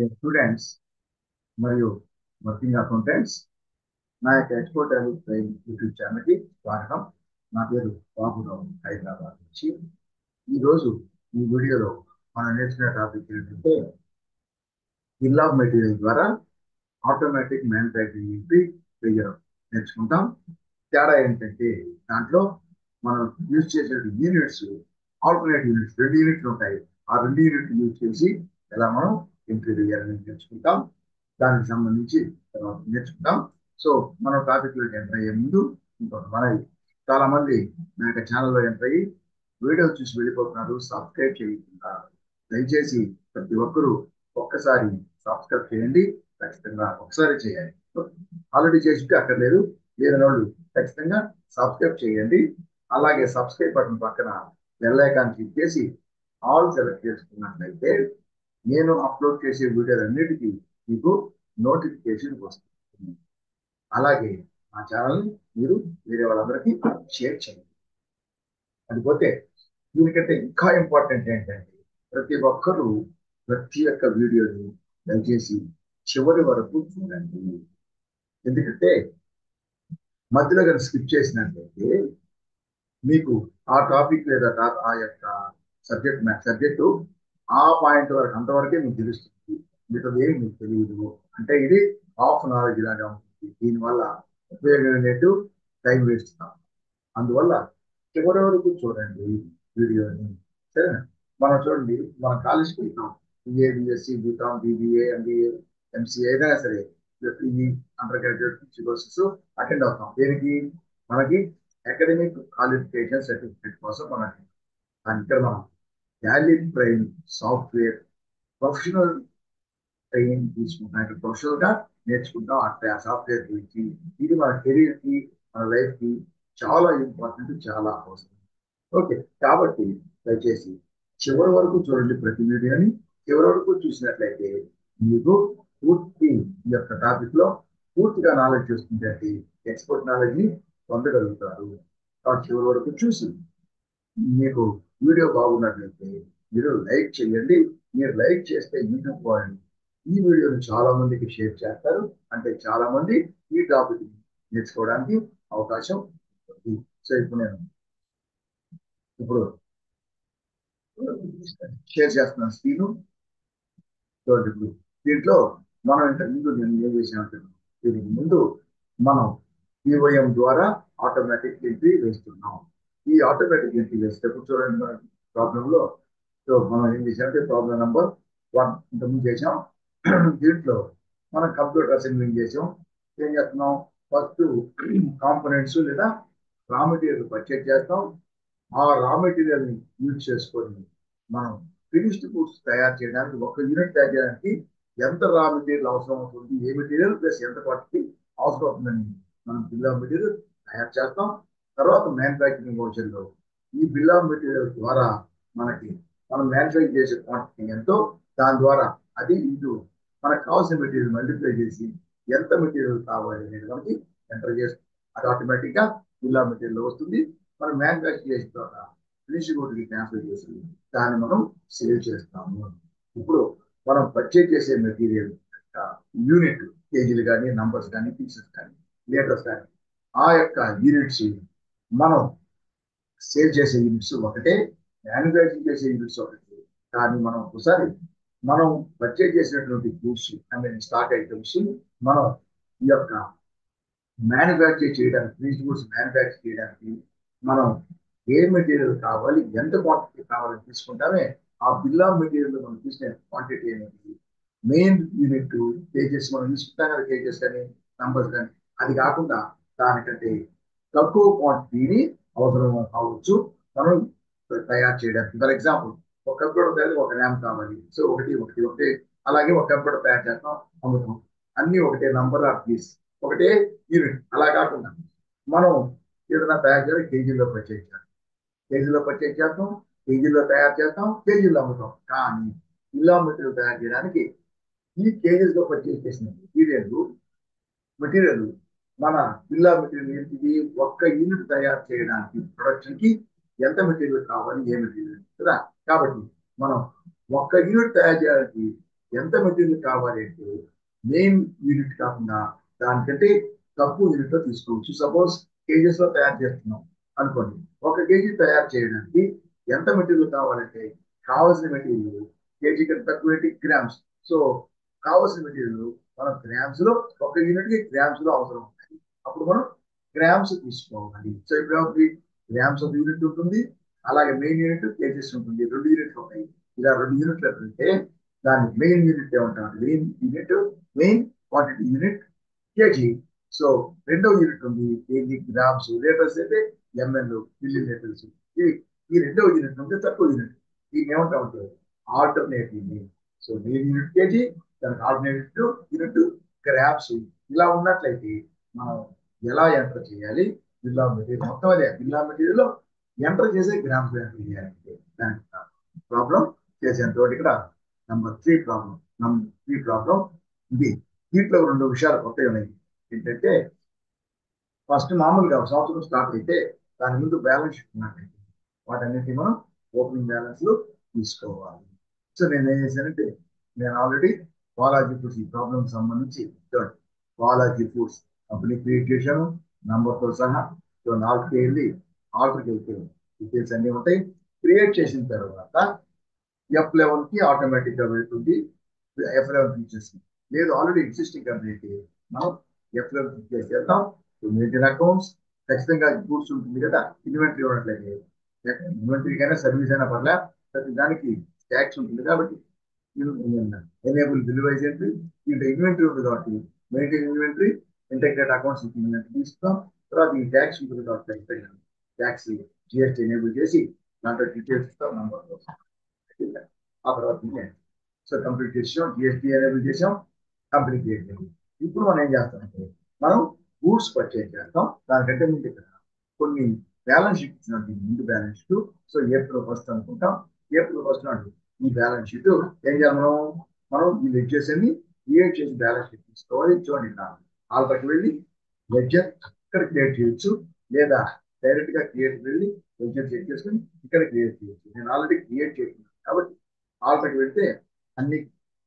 Students మరియు working accountants నా యొక్క ఎక్స్పోర్ట్ యూట్యూబ్ ఛానల్కి స్వాగతం. నా పేరు బాబురావు, హైదరాబాద్ నుంచి. ఈరోజు ఈ వీడియోలో మనం నేర్చుకునే టాపిక్ ఏంటంటే బిల్ ఆఫ్ మెటీరియల్ ద్వారా ఆటోమేటిక్ మ్యానుఫ్యాక్చరింగ్ వేయడం నేర్చుకుంటాం. తేడా ఏంటంటే దాంట్లో మనం యూజ్ చేసే యూనిట్స్, ఆల్టర్నేట్ యూనిట్స్, 2 యూనిట్లు ఉంటాయి. ఆ 2 యూనిట్లు యూజ్ చేసి ఎలా మనం ఎంట్రీ వేయాలని నేర్చుకుంటాం. దానికి సంబంధించి తర్వాత నేర్చుకుంటాం. సో మనం టాపిక్ లో ఎంటర్ అయ్యే ముందు ఇంకొక మనవి. చాలా మంది నా యొక్క ఛానల్లో ఎంటర్ అయ్యి వీడియో చూసి వెళ్ళిపోతున్నారు, సబ్స్క్రైబ్ చేయకుండా. దయచేసి ప్రతి ఒక్కరూ ఒక్కసారి సబ్స్క్రైబ్ చేయండి. ఖచ్చితంగా ఒకసారి చేయాలి. ఆల్రెడీ చేసింటే అక్కర్లేదు, లేని వాళ్ళు ఖచ్చితంగా సబ్స్క్రైబ్ చేయండి. అలాగే సబ్స్క్రైబ్ బటన్ పక్కన బెల్ ఐకాన్ క్లిక్ చేసి ఆల్ సెలెక్ట్ చేసుకున్నట్లయితే నేను అప్లోడ్ చేసే వీడియోలన్నిటికీ మీకు నోటిఫికేషన్ వస్తుంది. అలాగే మా ఛానల్ని మీరు వేరే వాళ్ళందరికీ షేర్ చేయండి. అదిపోతే దీనికంటే ఇంకా ఇంపార్టెంట్ ఏంటంటే ప్రతి ఒక్కరూ ప్రతి ఒక్క వీడియోని దయచేసి చివరి వరకు చూడండి. ఎందుకంటే మధ్యలో కనుక స్కిప్ చేసినట్లయితే మీకు ఆ టాపిక్ లేదా ఆ యొక్క సబ్జెక్టు ఆ పాయింట్ వరకు అంతవరకే మీకు తెలుస్తుంది. మీకు ఏమి మీకు తెలియదు. అంటే ఇది హాఫ్ నాలెడ్జ్ లాగా ఉంటుంది. దీనివల్ల ఉపయోగం టైం వేస్ట్. అందువల్ల చివరి వరకు చూడండి వీడియోని. సరేనా? మనం చూడండి, మన కాలేజ్కి వెళ్తాం. BA, BSc, BCom, BBA, MBA, MCA ఏదైనా సరే ఈ అండర్ గ్రాడ్యుయేట్ కోర్సెస్ అటెండ్ అవుతాం. దేనికి? మనకి అకాడమిక్ క్వాలిఫికేషన్ సర్టిఫికేట్ కోసం మనకి. కానీ ఇక్కడ మనం Tally train, software, professional training తీసుకుంటాం. ఇక్కడ ప్రొఫెషనల్ గా నేర్చుకుంటాం ఆ సాఫ్ట్వేర్ గురించి. ఇది మన కెరీర్ కి, మన లైఫ్ కి చాలా ఇంపార్టెంట్, చాలా అవసరం. ఓకే, కాబట్టి దయచేసి చివరి వరకు చూడండి ప్రతి వీడియోని. చివరి వరకు చూసినట్లయితే మీకు పూర్తి ఈ యొక్క టాపిక్ లో పూర్తిగా నాలెడ్జ్ వస్తుందండి. ఎక్స్పర్ట్ నాలెడ్జ్ ని పొందగలుగుతారు. కాబట్టి చివరి వరకు చూసి మీకు వీడియో బాగున్నట్లయితే మీరు లైక్ చేయండి. మీరు లైక్ చేస్తే యూట్యూబ్ వాళ్ళు ఈ వీడియోని చాలా మందికి షేర్ చేస్తారు. అంటే చాలా మంది ఈ టాపిక్ నేర్చుకోవడానికి అవకాశం ఉంటుంది. సో ఇప్పుడు షేర్ చేస్తున్నాను స్క్రీన్. చూడండి, ఇప్పుడు దీంట్లో మనం ఇంతకు ముందు నేను ఏం చేసాను, దీనికి ముందు మనం ఈఓఎం ద్వారా ఆటోమేటిక్ ఎంట్రీ వేస్తున్నాం. ఈ ఆటోమేటిక్ ఎంట్రీ వేసేటప్పుడు చూడండి, మన ప్రాబ్లంలో సో మనం ఏం చేసామంటే ప్రాబ్లం నెంబర్ 1 ఇంతకుముందు చేసాం. దీంట్లో మనం కంప్యూటర్ అసెంబ్లింగ్ చేసాం. ఏం చేస్తున్నాం? ఫస్ట్ కాంపోనెంట్స్ లేదా రా మెటీరియల్ పర్చేజ్ చేస్తాం. ఆ రా మెటీరియల్ ని యూజ్ చేసుకొని మనం ఫినిష్డ్ గూడ్స్ తయారు చేయడానికి, ఒక యూనిట్ తయారు చేయడానికి ఎంత రా మెటీరియల్ అవసరం అవుతుంది, ఏ మెటీరియల్ ప్లస్ ఎంత క్వాంటిటీ అవసరం అవుతుందని మనం బిల్ ఆఫ్ మెటీరియల్ తయారు చేస్తాం. తర్వాత మ్యానుఫ్యాక్చరింగ్ వోచర్లో ఈ బిల్ ఆఫ్ మెటీరియల్ ద్వారా మనకి మనం మ్యానుఫ్యాక్చర్ చేసే క్వాంటిటీ ఎంతో దాని ద్వారా అది ఇంటూ మనకు కావాల్సిన మెటీరియల్ మల్టిప్లై చేసి ఎంత మెటీరియల్ కావాలి అనేది మనకి ఎంటర్ చేస్తాం. అది ఆటోమేటిక్ గా బిల్ ఆఫ్ మెటీరియల్ వస్తుంది. మనం మ్యానుఫ్యాక్చర్ చేసిన తర్వాత ఫినిష్ గుడ్కి ట్రాన్స్ఫర్ చేసి దాన్ని మనం సేవ్ చేస్తాము. ఇప్పుడు మనం పర్చేజ్ చేసే మెటీరియల్ యూనిట్, కేజీలు కానీ, నంబర్స్ కానీ, పీసెస్ కానీ, లీటర్స్ కానీ, ఆ యొక్క యూనిట్స్ మనం సేల్ చేసే యూనిట్స్ ఒకటే, మ్యానుఫ్యాక్చరింగ్ చేసే యూనిట్స్ ఒకటి. కానీ మనం ఒకసారి మనం పర్చేజ్ చేసినటువంటి గూడ్స్ అంటే స్టాక్ ఐటమ్స్ మనం ఈ యొక్క మ్యానుఫ్యాక్చర్ చేయడానికి, ఫినిష్డ్ గూడ్స్ మ్యానుఫ్యాక్చర్ చేయడానికి మనం ఏ మెటీరియల్ కావాలి, ఎంత క్వాంటిటీ కావాలని తీసుకుంటామే. ఆ బిల్ ఆఫ్ మెటీరియల్ మనం తీసుకునే క్వాంటిటీ అనేది మెయిన్ యూనిట్ కేజెస్ మనం తీసుకుంటాం కదా, కేజెస్ కానీ, నంబర్స్ కానీ, అది కాకుండా దానికంటే తక్కువ క్వాంటిటీని అవసరం కావచ్చు మనం తయారు చేయడానికి. ఫర్ ఎగ్జాంపుల్, ఒక కంప్యూటర్ తయారు, ఒక ర్యామ్ కావాలి. సో ఒకటి ఒకటి ఒకటే. అలాగే ఒక కంప్యూటర్ తయారు చేస్తాం, అమ్ముతాం. అన్ని ఒకటే నంబర్ ఆఫ్ పీస్, ఒకటే యూనిట్. అలా కాకుండా మనం ఏదైనా తయారు చేయాలి, కేజీలో పర్చేజ్ చేస్తాం, కేజీలో పర్చేజ్ చేస్తాం, కేజీలో తయారు చేస్తాం, కేజీలో అమ్ముతాం. కానీ కిలోమీటర్లు తయారు చేయడానికి ఈ కేజీస్ లో పర్చేజ్ చేసిన మెటీరియల్ మన బిల్ ఆఫ్ మెటీరియల్ ఏంటిది? ఒక్క యూనిట్ తయారు చేయడానికి ప్రొడక్షన్ కి ఎంత మెటీరియల్ కావాలి, ఏ మెటీరియల్ కదా. కాబట్టి మనం ఒక్క యూనిట్ తయారు చేయడానికి ఎంత మెటీరియల్ కావాలి అంటే మెయిన్ యూనిట్ కాకుండా దానికంటే తక్కువ యూనిట్ లో తీసుకోవచ్చు. సపోజ్ కేజెస్ లో తయారు చేస్తున్నాం అనుకోండి, 1 కేజీ తయారు చేయడానికి ఎంత మెటీరియల్ కావాలంటే కావాల్సిన మెటీరియల్ కేజీ కంటే తక్కువ ఏంటి గ్రామ్స్. సో కావాల్సిన మెటీరియల్ మనం గ్రామ్స్ లో 1 యూనిట్ కి గ్రామ్స్ లో అవసరం ఉంటుంది. అప్పుడు మనం గ్రామ్స్ తీసుకోవాలి. సో ఇప్పుడు గ్రామ్స్ ఒక యూనిట్ ఉంటుంది, అలాగే మెయిన్ యూనిట్ కేజెస్ ఉంటుంది. 2 యూనిట్లు ఉన్నాయి. ఇలా 2 యూనిట్లు అంటే దాన్ని మెయిన్ యూనిట్ ఏమంటారు? Main unit, main quantity unit KG. So రెండవ యూనిట్ ఉంది కేజీ గ్రామ్స్, లీటర్స్ అయితే ఎంఎల్ మిల్లీ లీటర్స్. ఈ రెండవ యూనిట్ ఉంటే తక్కువ యూనిట్, దీన్ని ఏమంటా ఉంటారు? Alternative mean. So main unit KG, దానికి ఆల్టర్నేటివ్ యూనిట్ గ్రామ్స్. ఇలా ఉన్నట్లయితే మనం ఎలా ఎంటర్ చేయాలి? బిల్ ఆఫ్ మెటీరియల్ మొత్తం అదే బిల్ ఆఫ్ మెటీరియల్ ఎంటర్ చేసే గ్రామ్స్ ఎంటర్ చేయాలంటే దానికి ప్రాబ్లం చేసేంత వరకు ఇక్కడ నంబర్ 3 ప్రాబ్లం ఇది. దీంట్లో 2 విషయాలు కొత్తగా ఉన్నాయి. ఏంటంటే ఫస్ట్ మామూలుగా సంవత్సరం స్టార్ట్ అయితే దాని ముందు బ్యాలెన్స్ షీట్ ఉన్నట్టయితే వాటన్నిటి మనం ఓపెనింగ్ బ్యాలెన్స్ లో తీసుకోవాలి. సో నేను ఏం చేశానంటే, నేను ఆల్రెడీ బాలాజీ ఫుడ్స్ ఈ ప్రాబ్లం సంబంధించి బాలాజీ ఫుడ్స్ కంపెనీ క్రియేట్ చేశాను నంబర్తో సహా. సో ఆల్టర్కి వెళ్ళి ఆల్టర్కి వెళ్తే డీటెయిల్స్ అన్ని ఉంటాయి. క్రియేట్ చేసిన తర్వాత F11 కి ఆటోమేటిక్ గా వెళ్తుంది. F11 ఫీచర్స్ లేదు, ఆల్రెడీ ఎగ్జిస్టింగ్ కంపెనీ అయితే మనం F11 క్లిక్ చేసి వెళ్తాం. మెయింటైన్ అకౌంట్స్ ఖచ్చితంగా గూడ్స్ ఉంటుంది కదా, ఇన్వెంటరీ ఉన్నట్లయితే ఇన్వెంటరీ కైనా సర్వీస్ అయినా పర్లే, ప్రతి దానికి ట్యాక్స్ ఉంటుంది కాబట్టి ఎనేబుల్ బిల్ వైజ్ ఎంట్రీ. దీంట్లో ఇన్వెంటరీ ఉంది కాబట్టి మెయింటైన్ ఇన్వెంటరీ, ఇంటెగ్రేట్ అకౌంట్స్ తీసుకుంటాం. తర్వాత ఈ ట్యాక్స్ ఉంటుంది కాబట్టి ట్యాక్స్ జిఎస్టీ ఎనేబుల్ చేసి దాంట్లో డీటెయిల్స్ ఇస్తాం నంబర్. ఆ తర్వాత సో కంప్లీట్ చేసాం, జిఎస్టీ ఎనేబుల్ చేసాం, కంపెనీ క్రియేట్ చేసాం. ఇప్పుడు మనం ఏం చేస్తామంటే మనం గూడ్స్ పర్చేజ్ చేస్తాం. దానికంటే ముందు ఇక్కడ కొన్ని బ్యాలెన్స్ షీట్ ఇచ్చినట్టు ముందు బ్యాలెన్స్ షీట్. సో ఏప్రిల్ 1 అనుకుంటాం. ఏప్రిల్ 1 నాడు ఈ బ్యాలెన్స్ షీట్ ఏం చేయాలి? మనం ఈ లెడ్జర్స్ అన్ని క్రియేట్ చేసి బ్యాలెన్స్ షీట్ తీసుకోవాలి. చూడండి, ఆల్రెడీ వెళ్ళి లెడ్జర్ ఇక్కడ క్రియేట్ చేయొచ్చు, లేదా డైరెక్ట్ గా క్రియేట్ వెళ్ళి లెడ్జర్ చెక్ చేసుకుని ఇక్కడ క్రియేట్ చేయొచ్చు. నేను ఆల్రెడీ క్రియేట్ చేస్తున్నాను కాబట్టి ఆల్రెడీ వెళ్తే అన్ని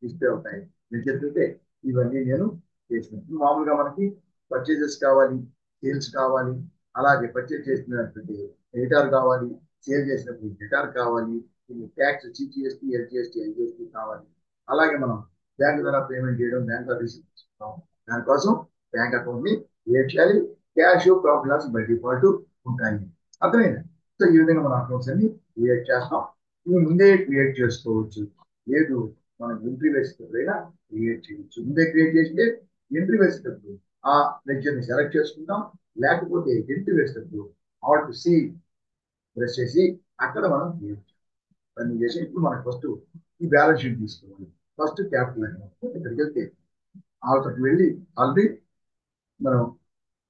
డిస్ప్లే అవుతాయి. నేను చెప్తుంటే ఇవన్నీ నేను చేసినాను. మామూలుగా మనకి పర్చేజెస్ కావాలి, సేల్స్ కావాలి, అలాగే పర్చేజ్ చేసినటువంటి రిటార్ కావాలి, సేల్ చేసినప్పుడు రిటార్ కావాలి, ట్యాక్స్ సిజిఎస్టీ, ఎల్జిఎస్టీ, ఐజిఎస్టీ కావాలి. అలాగే మనం బ్యాంక్ ద్వారా పేమెంట్ చేయడం, బ్యాంక్ ద్వారా రిసీవ్ చేసుకుంటాం. దానికోసం బ్యాంక్ అకౌంట్ ని క్రియేట్ చేయాలి. Cash, profit loss by default ఉంటాయి. అర్థమైంది? సో ఈ విధంగా మన అకౌంట్స్ అన్ని క్రియేట్ చేస్తాం. ఇవి ముందే క్రియేట్ చేసుకోవచ్చు, లేదు మనం ఎంట్రీ వేసేటప్పుడైనా క్రియేట్ చేయొచ్చు. ముందే క్రియేట్ చేస్తే ఎంట్రీ వేసేటప్పుడు ఆ లెక్చర్ ని సెలెక్ట్ చేసుకుంటాం, లేకపోతే ఎంట్రీ వేసేటప్పుడు ఆల్ట్ సి ప్రెస్ చేసి అక్కడ మనం క్రియేట్ అన్ని చేసి. ఇప్పుడు మనకు ఫస్ట్ ఈ బ్యాలెన్స్ షీట్ తీసుకోవాలి. ఫస్ట్ క్యాపిటల్ అకౌంట్ ఇక్కడికి వెళ్తే ఆల్టర్కి వెళ్ళి ఆల్రెడీ మనం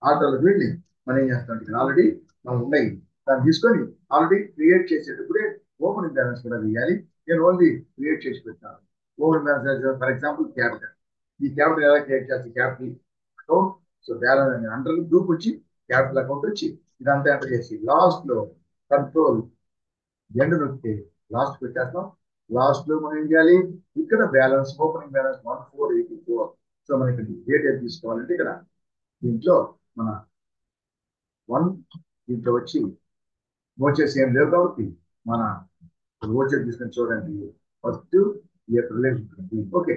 ఆల్టర్లకు వెళ్ళి మనం ఏం చేస్తాం, ఇక్కడ ఆల్రెడీ మనం ఉన్నాయి దాన్ని తీసుకొని ఆల్రెడీ క్రియేట్ చేసేటప్పుడే ఓపెనింగ్ బ్యాలెన్స్ కూడా వేయాలి. నేను ఓన్లీ క్రియేట్ చేసి పెట్టాను. Opening balance for example capital. ఈ క్యాపిటల్ ఎలా క్రియేట్ చేయాలి? Capital account. So balance under group వచ్చి క్యాపిటల్ అకౌంట్ వచ్చి ఇదంతా ఎంటర్ చేసి లాస్ట్ లో కంట్రోల్ ఎండ్ నొక్కితే లాస్ట్ పెట్టేస్తాం. లాస్ట్ లో మనం ఏం చేయాలి? ఇక్కడ బ్యాలెన్స్ ఓపెనింగ్ బ్యాలెన్స్ 1484. సో మనకి డేట్ ఏం తీసుకోవాలంటే ఇక్కడ దీంట్లో మన 1 దీంట్లో వచ్చి వోచర్స్ ఏం లేవు కాబట్టి మన వోచర్ తీసుకొని చూడండి. ఫస్ట్ ఏప్రిల్ ఉంటుంది. ఓకే,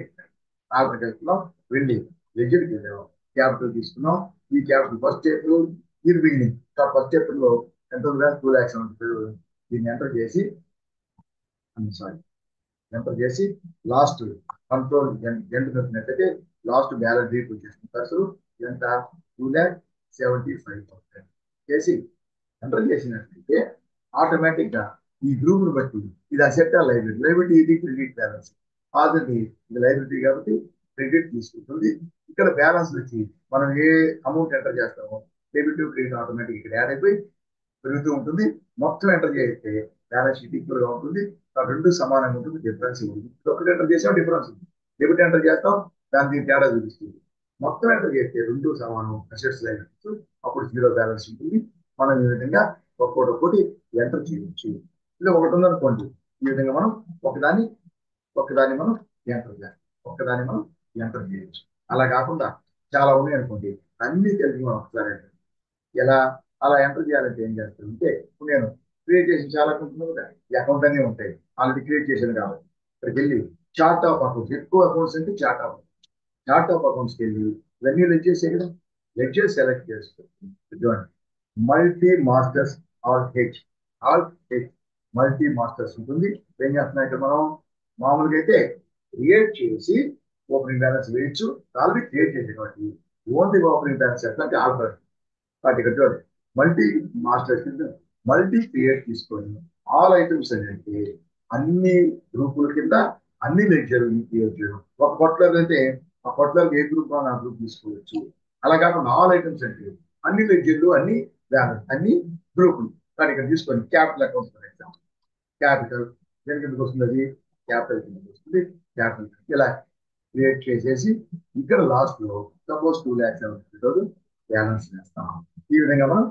ఆర్డర్కి వెళ్తున్నాం, వెళ్ళి లెజర్కి వెళ్ళాం, క్యాపిటల్ తీసుకున్నాం. ఈ క్యాపిటల్ ఫస్ట్ ఏప్రిల్ ఇది బిగినింగ్. ఫస్ట్ ఏప్రిల్ లో ఎంత 2 lakhs ఉంటుంది. దీన్ని ఎంటర్ చేసి సారీ ఎంటర్ చేసి లాస్ట్ కంట్రోల్ ఎండ్ నొక్కినట్లయితే లాస్ట్ బ్యాలెన్స్ డేట్ వచ్చేస్తుంది. ఖర్చు ఎంత? 2,75,000 చేసి ఎంటర్ చేసినట్లయితే ఆటోమేటిక్ గా ఈ గ్రూప్ ను బట్టి ఇది అసెట్ లైబ్రరీ. లైబ్రరీ ఇది క్రెడిట్ బ్యాలెన్స్. ఆల్రెడీ ఇది లైబ్రరీ కాబట్టి క్రెడిట్ తీసుకుంటుంది. ఇక్కడ బ్యాలెన్స్ వచ్చి మనం ఏ అమౌంట్ ఎంటర్ చేస్తామో డెబిట్ క్రెడిట్ ఆటోమేటిక్ ఇక్కడ యాడ్ అయిపోయి పెరుగుతూ ఉంటుంది. మొత్తం ఎంటర్ చేస్తే బ్యాలెన్స్ షీట్ ఈక్వల్ గా ఉంటుంది. రెండు సమానంగా ఉంటుంది, డిఫరెన్స్ ఉంటుంది. ఒకటి ఎంటర్ చేసాం, డిఫరెన్స్ ఉంది. డెబిట్ ఎంటర్ చేస్తాం, దానికి తేడా చూపిస్తుంది. మొత్తం ఎంటర్ చేస్తే రెండు సమానం అసెట్స్ లైబ్రరీస్, అప్పుడు 0 బ్యాలెన్స్ ఉంటుంది. మనం ఈ విధంగా ఒక్కొక్కటి ఎంటర్ చేయవచ్చు. ఇలా ఒకటి ఉందనుకోండి, ఈ విధంగా మనం ఒకదాన్ని మనం ఎంటర్ చేయాలి. ఒక్కదాన్ని మనం ఎంటర్ చేయొచ్చు. అలా కాకుండా చాలా ఉన్నాయి అనుకోండి, అన్ని కలిపి మనం ఒకసారి enter. ఎలా అలా ఎంటర్ చేయాలంటే ఏం చేస్తానంటే, ఇప్పుడు నేను క్రియేట్ చేసిన చాలా అకౌంట్లు కదా, ఈ అకౌంట్ అన్నీ ఉంటాయి, ఆల్రెడీ క్రియేట్ చేశాను కాబట్టి ఇక్కడికి వెళ్ళి చార్ట్ ఆఫ్ అకౌంట్స్, ఎక్కువ అకౌంట్స్ అంటే చార్ట్ ఆఫ్ అకౌంట్స్కి వెళ్ళి ఇవన్నీ లెడ్జెస్ కదా, లెడ్జెస్ సెలెక్ట్ చేసుకోండి. Multi masters all H multi masters ఉంటుంది. ఏం చేస్తున్నాం ఇక్కడ మనం మామూలుగా అయితే క్రియేట్ చేసి ఓపెనింగ్ బ్యాలెన్స్ వేయచ్చు, ఆల్రెడీ క్రియేట్ చేసి కాబట్టి ఓన్లీ ఓపెనింగ్ బ్యాలెన్స్ ఎట్లా అంటే ఆల్ఫర్ వాటి ఇక్కడ చూడండి, మల్టీ మాస్టర్స్ కింద మల్టీ క్రియేట్ తీసుకొని ఆల్ ఐటమ్స్ అంటే అన్ని గ్రూపుల కింద అన్ని లెక్చర్ క్రియేట్ చేయడం. ఒక పర్టికులర్ అయితే ఆ పర్టికులర్ ఏ గ్రూప్ ఆ గ్రూప్ తీసుకోవచ్చు. అలా కాకుండా ఆల్ ఐటమ్స్ అంటే అన్ని లెక్చర్లు, అన్ని బ్యాలెన్స్, అన్ని గ్రూపులు. కానీ ఇక్కడ తీసుకోండి capital account for example, capital దేని కిందకి వస్తుంది, అది క్యాపిటల్ కిందకి వస్తుంది. క్యాపిటల్ ఇలా క్రియేట్ చేసేసి ఇక్కడ లాస్ట్ లో సపోజ్ 2,70,000 బ్యాలెన్స్ చేస్తాం. ఈ విధంగా మనం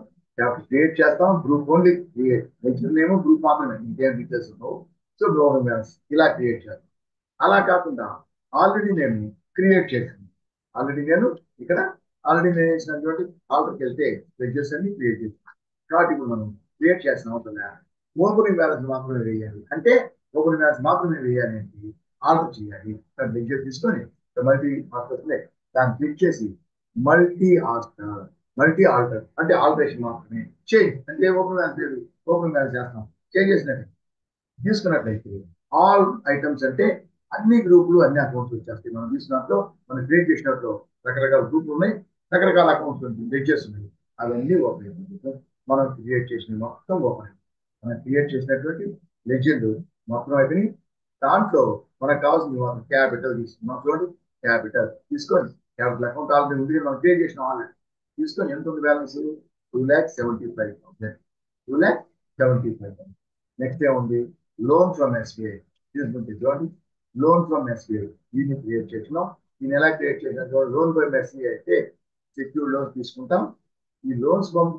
క్రియేట్ చేస్తాం. గ్రూప్ ఓన్లీ క్రియేట్, నెక్స్ట్ నేమో గ్రూప్ మాత్రమే, ఇంకేం డీటెయిల్స్ ఉండవు. సో గ్లోబల్ బ్యాలెన్స్ ఇలా క్రియేట్ చేస్తాం. అలా కాకుండా ఆల్రెడీ నేను క్రియేట్ చేశాను, ఇక్కడ ఆల్రెడీ నేను చేసినటువంటి ఆర్డర్కి వెళ్తే లెడ్జెస్ అన్ని క్రియేట్ చేస్తాను. కాబట్టి ఇప్పుడు మనం క్రియేట్ చేసిన అవసరం లేదు, ఓపెనింగ్ బ్యాలెన్స్ మాత్రమే వేయాలి. అంటే ఓపెనింగ్ బ్యాలెన్స్ మాత్రమే వేయాలి అంటే ఆర్డర్ చేయాలి. లెడ్జర్ తీసుకొని మల్టీ మాస్టర్స్ దాన్ని క్లిక్ చేసి మల్టీ ఆల్టర్ అంటే ఆల్టరేషన్ మాత్రమే, చేంజ్ అంటే ఓపెన్ బ్యాలెన్స్ లేదు, ఓపెన్ బ్యాలెన్స్ చేస్తాం, చేంజ్ చేసినట్టు తీసుకున్నట్లయితే ఆల్ ఐటమ్స్ అంటే అన్ని గ్రూపులు, అన్ని అకౌంట్స్ వచ్చేస్తాయి. మనం తీసుకున్నట్లో మనం క్రియేట్ చేసినట్లు రకరకాల గ్రూపులు ఉన్నాయి, రకరకాల అకౌంట్స్ ఉన్నాయి, లెడ్జర్స్ ఉన్నాయి, అవన్నీ ఓపెన్ అయిపోతాయి. మనం క్రియేట్ చేసిన మొత్తం ఓపెన్ అయిపోతుంది. మనం క్రియేట్ చేసినటువంటి లెడ్జర్లు మొత్తం అయిపోయి దాంట్లో మనకు కావాల్సింది మనం క్యాపిటల్ తీసుకున్నాం. చూడండి, క్యాపిటల్ తీసుకొని క్యాపిటల్ అకౌంట్ ఆల్రెడీ ఉంది, మనం క్రియేట్ చేసిన ఆల్రెడీ తీసుకొని ఎంత ఉంది బ్యాలెన్స్, 2,75,000. 2,75,000. నెక్స్ట్ ఏముంది, లోన్ ఫ్రమ్ ఎస్బీఐ తీసుకుంటే చూడండి, లోన్ ఫ్రమ్ ఎస్బీఐ దీన్ని క్రియేట్ చేసినాం. దీన్ని ఎలా క్రియేట్ చేసినా చూడండి, లోన్ ఫ్రమ్ ఎస్బీఐ అయితే సెక్యూర్ లోన్ తీసుకుంటాం. ఈ లోన్స్ ఫ్రమ్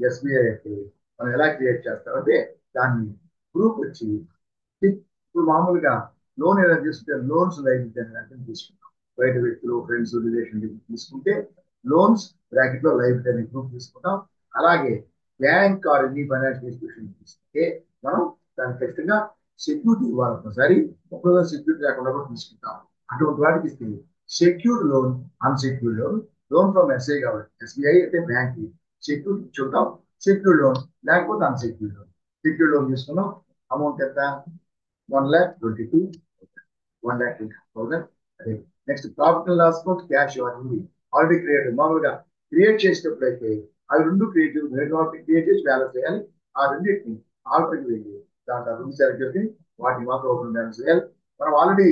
ఎస్బీఐ అయితే మనం ఎలా క్రియేట్ చేస్తామంటే దాన్ని గ్రూప్ వచ్చి ఇప్పుడు మామూలుగా లోన్ ఎలా తీసుకుంటే లోన్స్ లైబిలిటీ అంటే తీసుకుంటాం. బయట వ్యక్తులు, ఫ్రెండ్స్, రిలేషన్ తీసుకుంటే లోన్స్ బ్రాకెట్ లో లైబిలిటీ అనే గ్రూప్ తీసుకుంటాం. అలాగే bank or any financial institution తీసుకుంటే మనం దాని ఖచ్చితంగా సెక్యూరిటీ ఇవ్వాలి. ఒకసారి ఒక్కొక్క సెక్యూరిటీ లేకుండా కూడా తీసుకుంటాం. అటువంటి వాటికి ఇస్తే secured loan, unsecured loan, loan from SI కాబట్టి ఎస్బీఐ అంటే బ్యాంక్ సెక్యూరిటీ ఇచ్చుంటాం, సెక్యూర్డ్ లోన్ లేకపోతే అన్సెక్యూర్డ్ లోన్. సెక్యూర్డ్ లోన్ తీసుకున్నాం, అమౌంట్ ఎంత, 1,22,000, 1,20,000. అదే next profit and loss account cash ఉంది ఆల్రెడీ క్రియేట్. మామూలుగా క్రియేట్ చేసేటప్పుడు అయితే అవి రెండు క్రియేట్ చేసి బ్యాలెన్స్ చేయాలి. ఆ రెండింటిని ఆల్రెడీ వెళ్ళి దాంట్లో రెండు సెలెక్ట్ చేసి వాటిని మాత్రం ఓపెన్ బ్యాలెన్స్ చేయాలి. మనం ఆల్రెడీ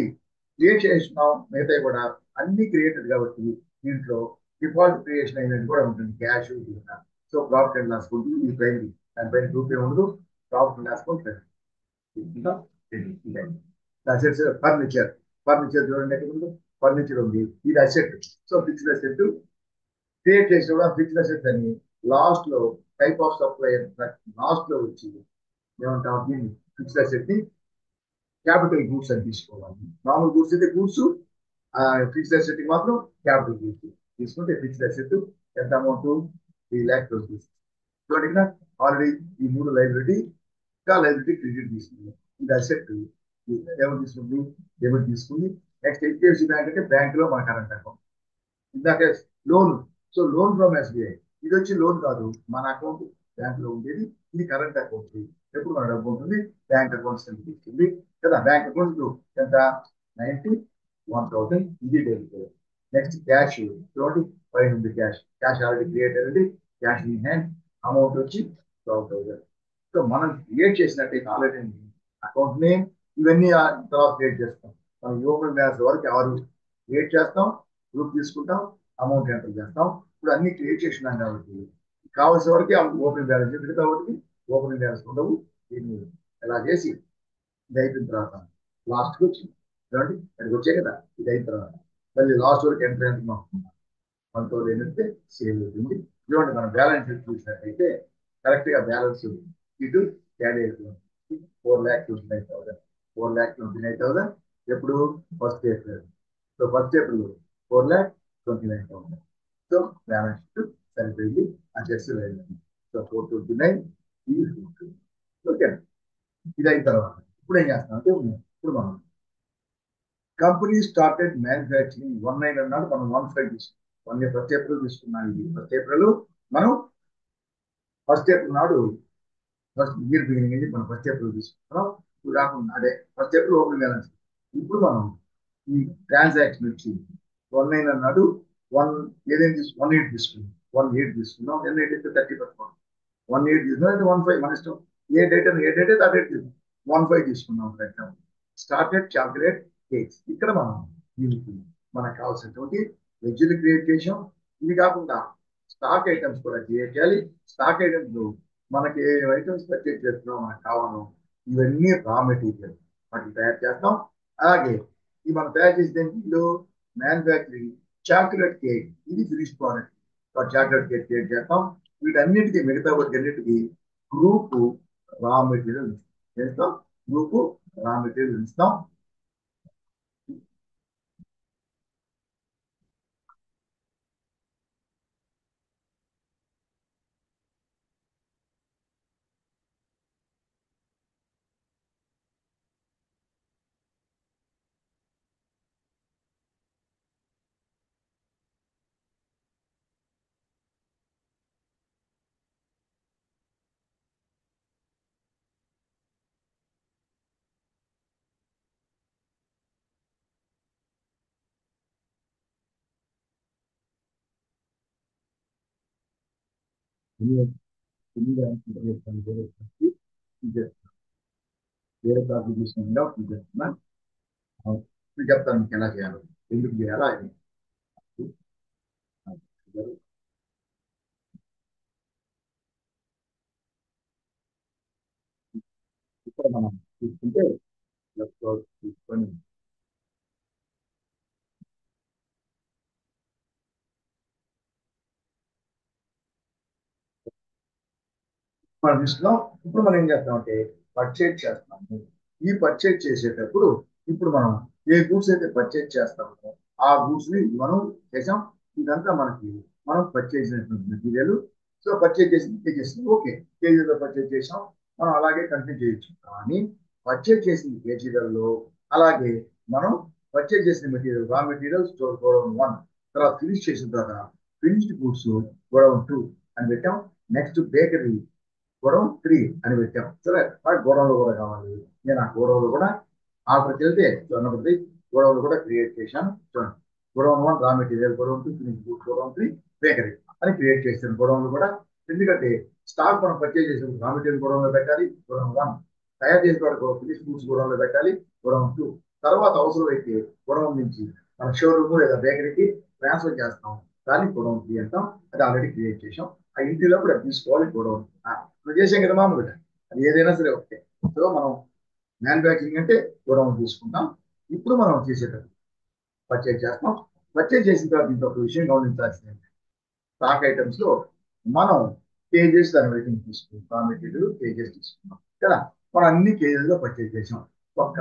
క్రియేట్ చేస్తున్నాం, మిగతాయి కూడా అన్ని క్రియేటెడ్ కాబట్టి దీంట్లో డిఫాల్ట్ క్రియేషన్ అయినది కూడా ఉంటుంది, cash. So profit and loss ఉంటుంది ఈ ప్రైమరీ, దానిపైన గ్రూప్ ఏముండదు, profit and loss account. Assets furniture, చూడండి ఎక్కడ ఉంది, ఫర్నిచర్ ఉంది, ఇది asset. So fixed asset create చేసిన కూడా ఫిక్స్డ్ అసెట్ అని లాస్ట్ లో టైప్ ఆఫ్ సప్లైయర్ లాస్ట్ లో వచ్చి ఏమంటాం, దీన్ని ఫిక్స్డ్ అసెట్ ని క్యాపిటల్ గూడ్స్ అని తీసుకోవాలి. మామూలు గూడ్స్ అయితే గూడ్స్, ఫిక్స్డ్ అసెట్ మాత్రం క్యాపిటల్ గూడ్స్ తీసుకుంటే ఫిక్స్డ్ అసెట్ ఎంత అమౌంట్, 3,00,000. చూడండి ఇక్కడ ఆల్రెడీ ఈ మూడు లైబ్రరీ ఇంకా లైబ్రరీ క్రెడిట్ తీసుకుంది, ఇది అసెట్ డెబిట్ తీసుకుంది, డెబిట్ తీసుకుంది. నెక్స్ట్ హెచ్డిఎఫ్సి బ్యాంక్ అంటే బ్యాంక్ లో మన కరెంట్ అకౌంట్. ఇందాక loan, so loan from SBI ఇది వచ్చి లోన్ కాదు, మన అకౌంట్ బ్యాంక్ లో ఉండేది, ఇది కరెంట్ అకౌంట్. ఎప్పుడు మన డబ్బు ఉంటుంది బ్యాంక్ అకౌంట్స్ తీసుకుంది కదా. బ్యాంక్ అకౌంట్ ఎంత, 91,000, ఇది డెబిట్. నెక్స్ట్ క్యాష్ చూడండి, పైన ఉంది క్యాష్, క్యాష్ ఆల్రెడీ క్రియేట్ అయ్యింది, క్యాష్ ఇన్ హ్యాండ్ అమౌంట్ వచ్చి 12,000. సో మనం క్రియేట్ చేసినట్టయితే ఆల్రెడీ అకౌంట్ నేమ్ ఇవన్నీ తర్వాత క్రియేట్ చేస్తాం. మనం ఓపెన్ బ్యాలెన్స్ వరకు 6 క్రియేట్ చేస్తాం, గ్రూప్ తీసుకుంటాం, అమౌంట్ ఎంటర్ చేస్తాం. ఇప్పుడు అన్ని క్రియేట్ చేసినాం కాబట్టి కావాల్సిన వరకు ఓపెన్ బ్యాలెన్స్ ఉంటుంది కాబట్టి ఓపెన్ బ్యాలెన్స్ ఉండవు. దీన్ని ఎలా చేసి ఇది అయిపోయిన తర్వాత లాస్ట్కి వచ్చి చూడండి, అక్కడికి వచ్చాయి కదా, ఇది అయిన తర్వాత మళ్ళీ లాస్ట్ వరకు ఎంటర్ ఎంత మనతో ఏంటంటే సేవ్ అవుతుంది. చూడండి మనం బ్యాలెన్స్ చూసినట్టయితే కరెక్ట్ గా బ్యాలెన్స్ ఇటు యాడ్ అవుతుంది, 4,29,000. 4,29,000 ఎప్పుడు, first April. So first April 4,29,000. So balance sheet సరిపోయింది. ఆ చెక్స్ వెళ్ళింది. సో 429 ఇది 4. ఓకే, ఇది అయిన తర్వాత ఇప్పుడు ఏం చేస్తాం అంటే ఇప్పుడు మనం కంపెనీ స్టార్టెడ్ మ్యానుఫ్యాక్చరింగ్ 19 అన్నాడు, మనం 15 తీసుకున్నాం. 1 ఫస్ట్ ఏప్రిల్ తీసుకున్నాం. ఇది ఫస్ట్ ఏప్రిల్ మనం ఫస్ట్ ఏప్రిల్ నాడు ఫస్ట్ ఇయర్ బిగినింగ్ అనేది మనం ఫస్ట్ ఏప్రిల్ తీసుకుంటున్నాం. ఇప్పుడు కాకుండా అదే ఫస్ట్ ఏప్రిల్ ఓపెన్ బ్యాలెన్స్. ఇప్పుడు మనం ఈ ట్రాన్సాక్షన్ వచ్చి 19 అన్నాడు, వన్ ఏదైనా 18 తీసుకున్నాం. 18 తీసుకున్నాం. 18 అయితే 30%. 18 తీసుకున్నాం అంటే 15 మన ఇష్టం. ఏ డేట్ అయితే ఆ డేట్ తీసుకున్నాం. 15 తీసుకున్నాం for example. Started calculate dates. ఇక్కడ మనం దీనికి మనకు కావాల్సినటువంటి వెజ్లు క్రియేట్ చేసాం. ఇది కాకుండా స్టాక్ ఐటమ్స్ కూడా క్రియేట్ చేయాలి. స్టాక్ ఐటమ్స్ మనకి ఏ ఐటమ్స్ పర్చేజ్ చేస్తున్నాం మనకు కావాలో ఇవన్నీ రా మెటీరియల్ వాటిని తయారు చేస్తాం. అలాగే ఈ మనం తయారు చేసే ఇంట్లో మ్యానుఫ్యాక్చరింగ్ చాక్లెట్ కేక్, ఇది finish product. Chocolate cake create చేస్తాం. వీటన్నిటికీ మిగతా వాటికి గ్రూప్ రా మెటీరియల్ చేస్తాం. గ్రూప్ రా మెటీరియల్ ఇస్తాం. వేరే టాపిక్ తీసుకుంటా చేస్తున్నా. ఇప్పుడు చెప్తాను మీకు ఎలా చేయాలో, ఎందుకు చేయాలా అని. ఇక్కడ మనం తీసుకుంటే తీసుకొని మన లిస్ట్లో ఇప్పుడు మనం ఏం చేస్తామంటే పర్చేజ్ చేస్తాము. ఈ పర్చేజ్ చేసేటప్పుడు ఇప్పుడు మనం ఏ గూడ్స్ అయితే పర్చేజ్ చేస్తామో ఆ గూడ్స్ ని మనం చేసాం. ఇదంతా మనకి మనం పర్చేజ్ చేసినటువంటి మెటీరియల్. సో పర్చేజ్ చేసి కేజెస్ ఓకే, కేజీలో పర్చేజ్ చేసాం, మనం అలాగే కంటిన్యూ చేయొచ్చు. కానీ పర్చేజ్ చేసిన కేజీలలో అలాగే మనం పర్చేజ్ చేసిన material raw material store godown 1, తర్వాత ఫినిష్ చేసిన తర్వాత ఫినిష్డ్ గూడ్స్ గోడౌన్ 2 అని పెట్టాం. నెక్స్ట్ బేకరీ గొడవం 3 అని పెట్టాం. సరే, నాకు గొడవలు కూడా కావాలి. నేను ఆ గొడవలు కూడా ఆర్డర్కి వెళ్తే చూడండి, గొడవలు కూడా క్రియేట్ చేశాను. చూడండి, godown 1 raw material, godown 2 finish goods, godown 3 bakery అని క్రియేట్ చేశాను. గొడవలు కూడా ఎందుకంటే స్టాక్ మనం పర్చేజ్ చేసిన రా మెటీరియల్ గొడవలో పెట్టాలి, గొడవన్ 1 తయారు చేసిన వాడు ఫినిష్ గూడ్స్ గొడవలో పెట్టాలి, గొడవన్ 2 తర్వాత అవసరం అయితే గొడవన్ నుంచి మన షోరూమ్ లేదా బేకరీకి ట్రాన్స్ఫర్ చేస్తాం. దాన్ని గొడవన్ 3 అంటాం. అది ఆల్రెడీ క్రియేట్ చేసాం. ఆ ఇంటిలో కూడా తీసుకోవాలి గొడవన్. నువ్వు చేసాం కదా మామూలు, అది ఏదైనా సరే ఓకే. సో మనం మ్యానుఫ్యాక్చరింగ్ అంటే గొడవలు తీసుకుంటాం. ఇప్పుడు మనం చేసేటప్పుడు పర్చేజ్ చేస్తాం. పర్చేజ్ చేసిన తర్వాత ఇంకొక విషయం గమనించాల్సింది, స్టాక్ ఐటమ్స్ లో మనం కేజెస్ దాని రేటింగ్ తీసుకుంటాం. మెటీరియల్ కేజెస్ తీసుకుంటాం కదా. మనం అన్ని కేజెస్ లో పర్చేజ్ చేసాం. ఒక్క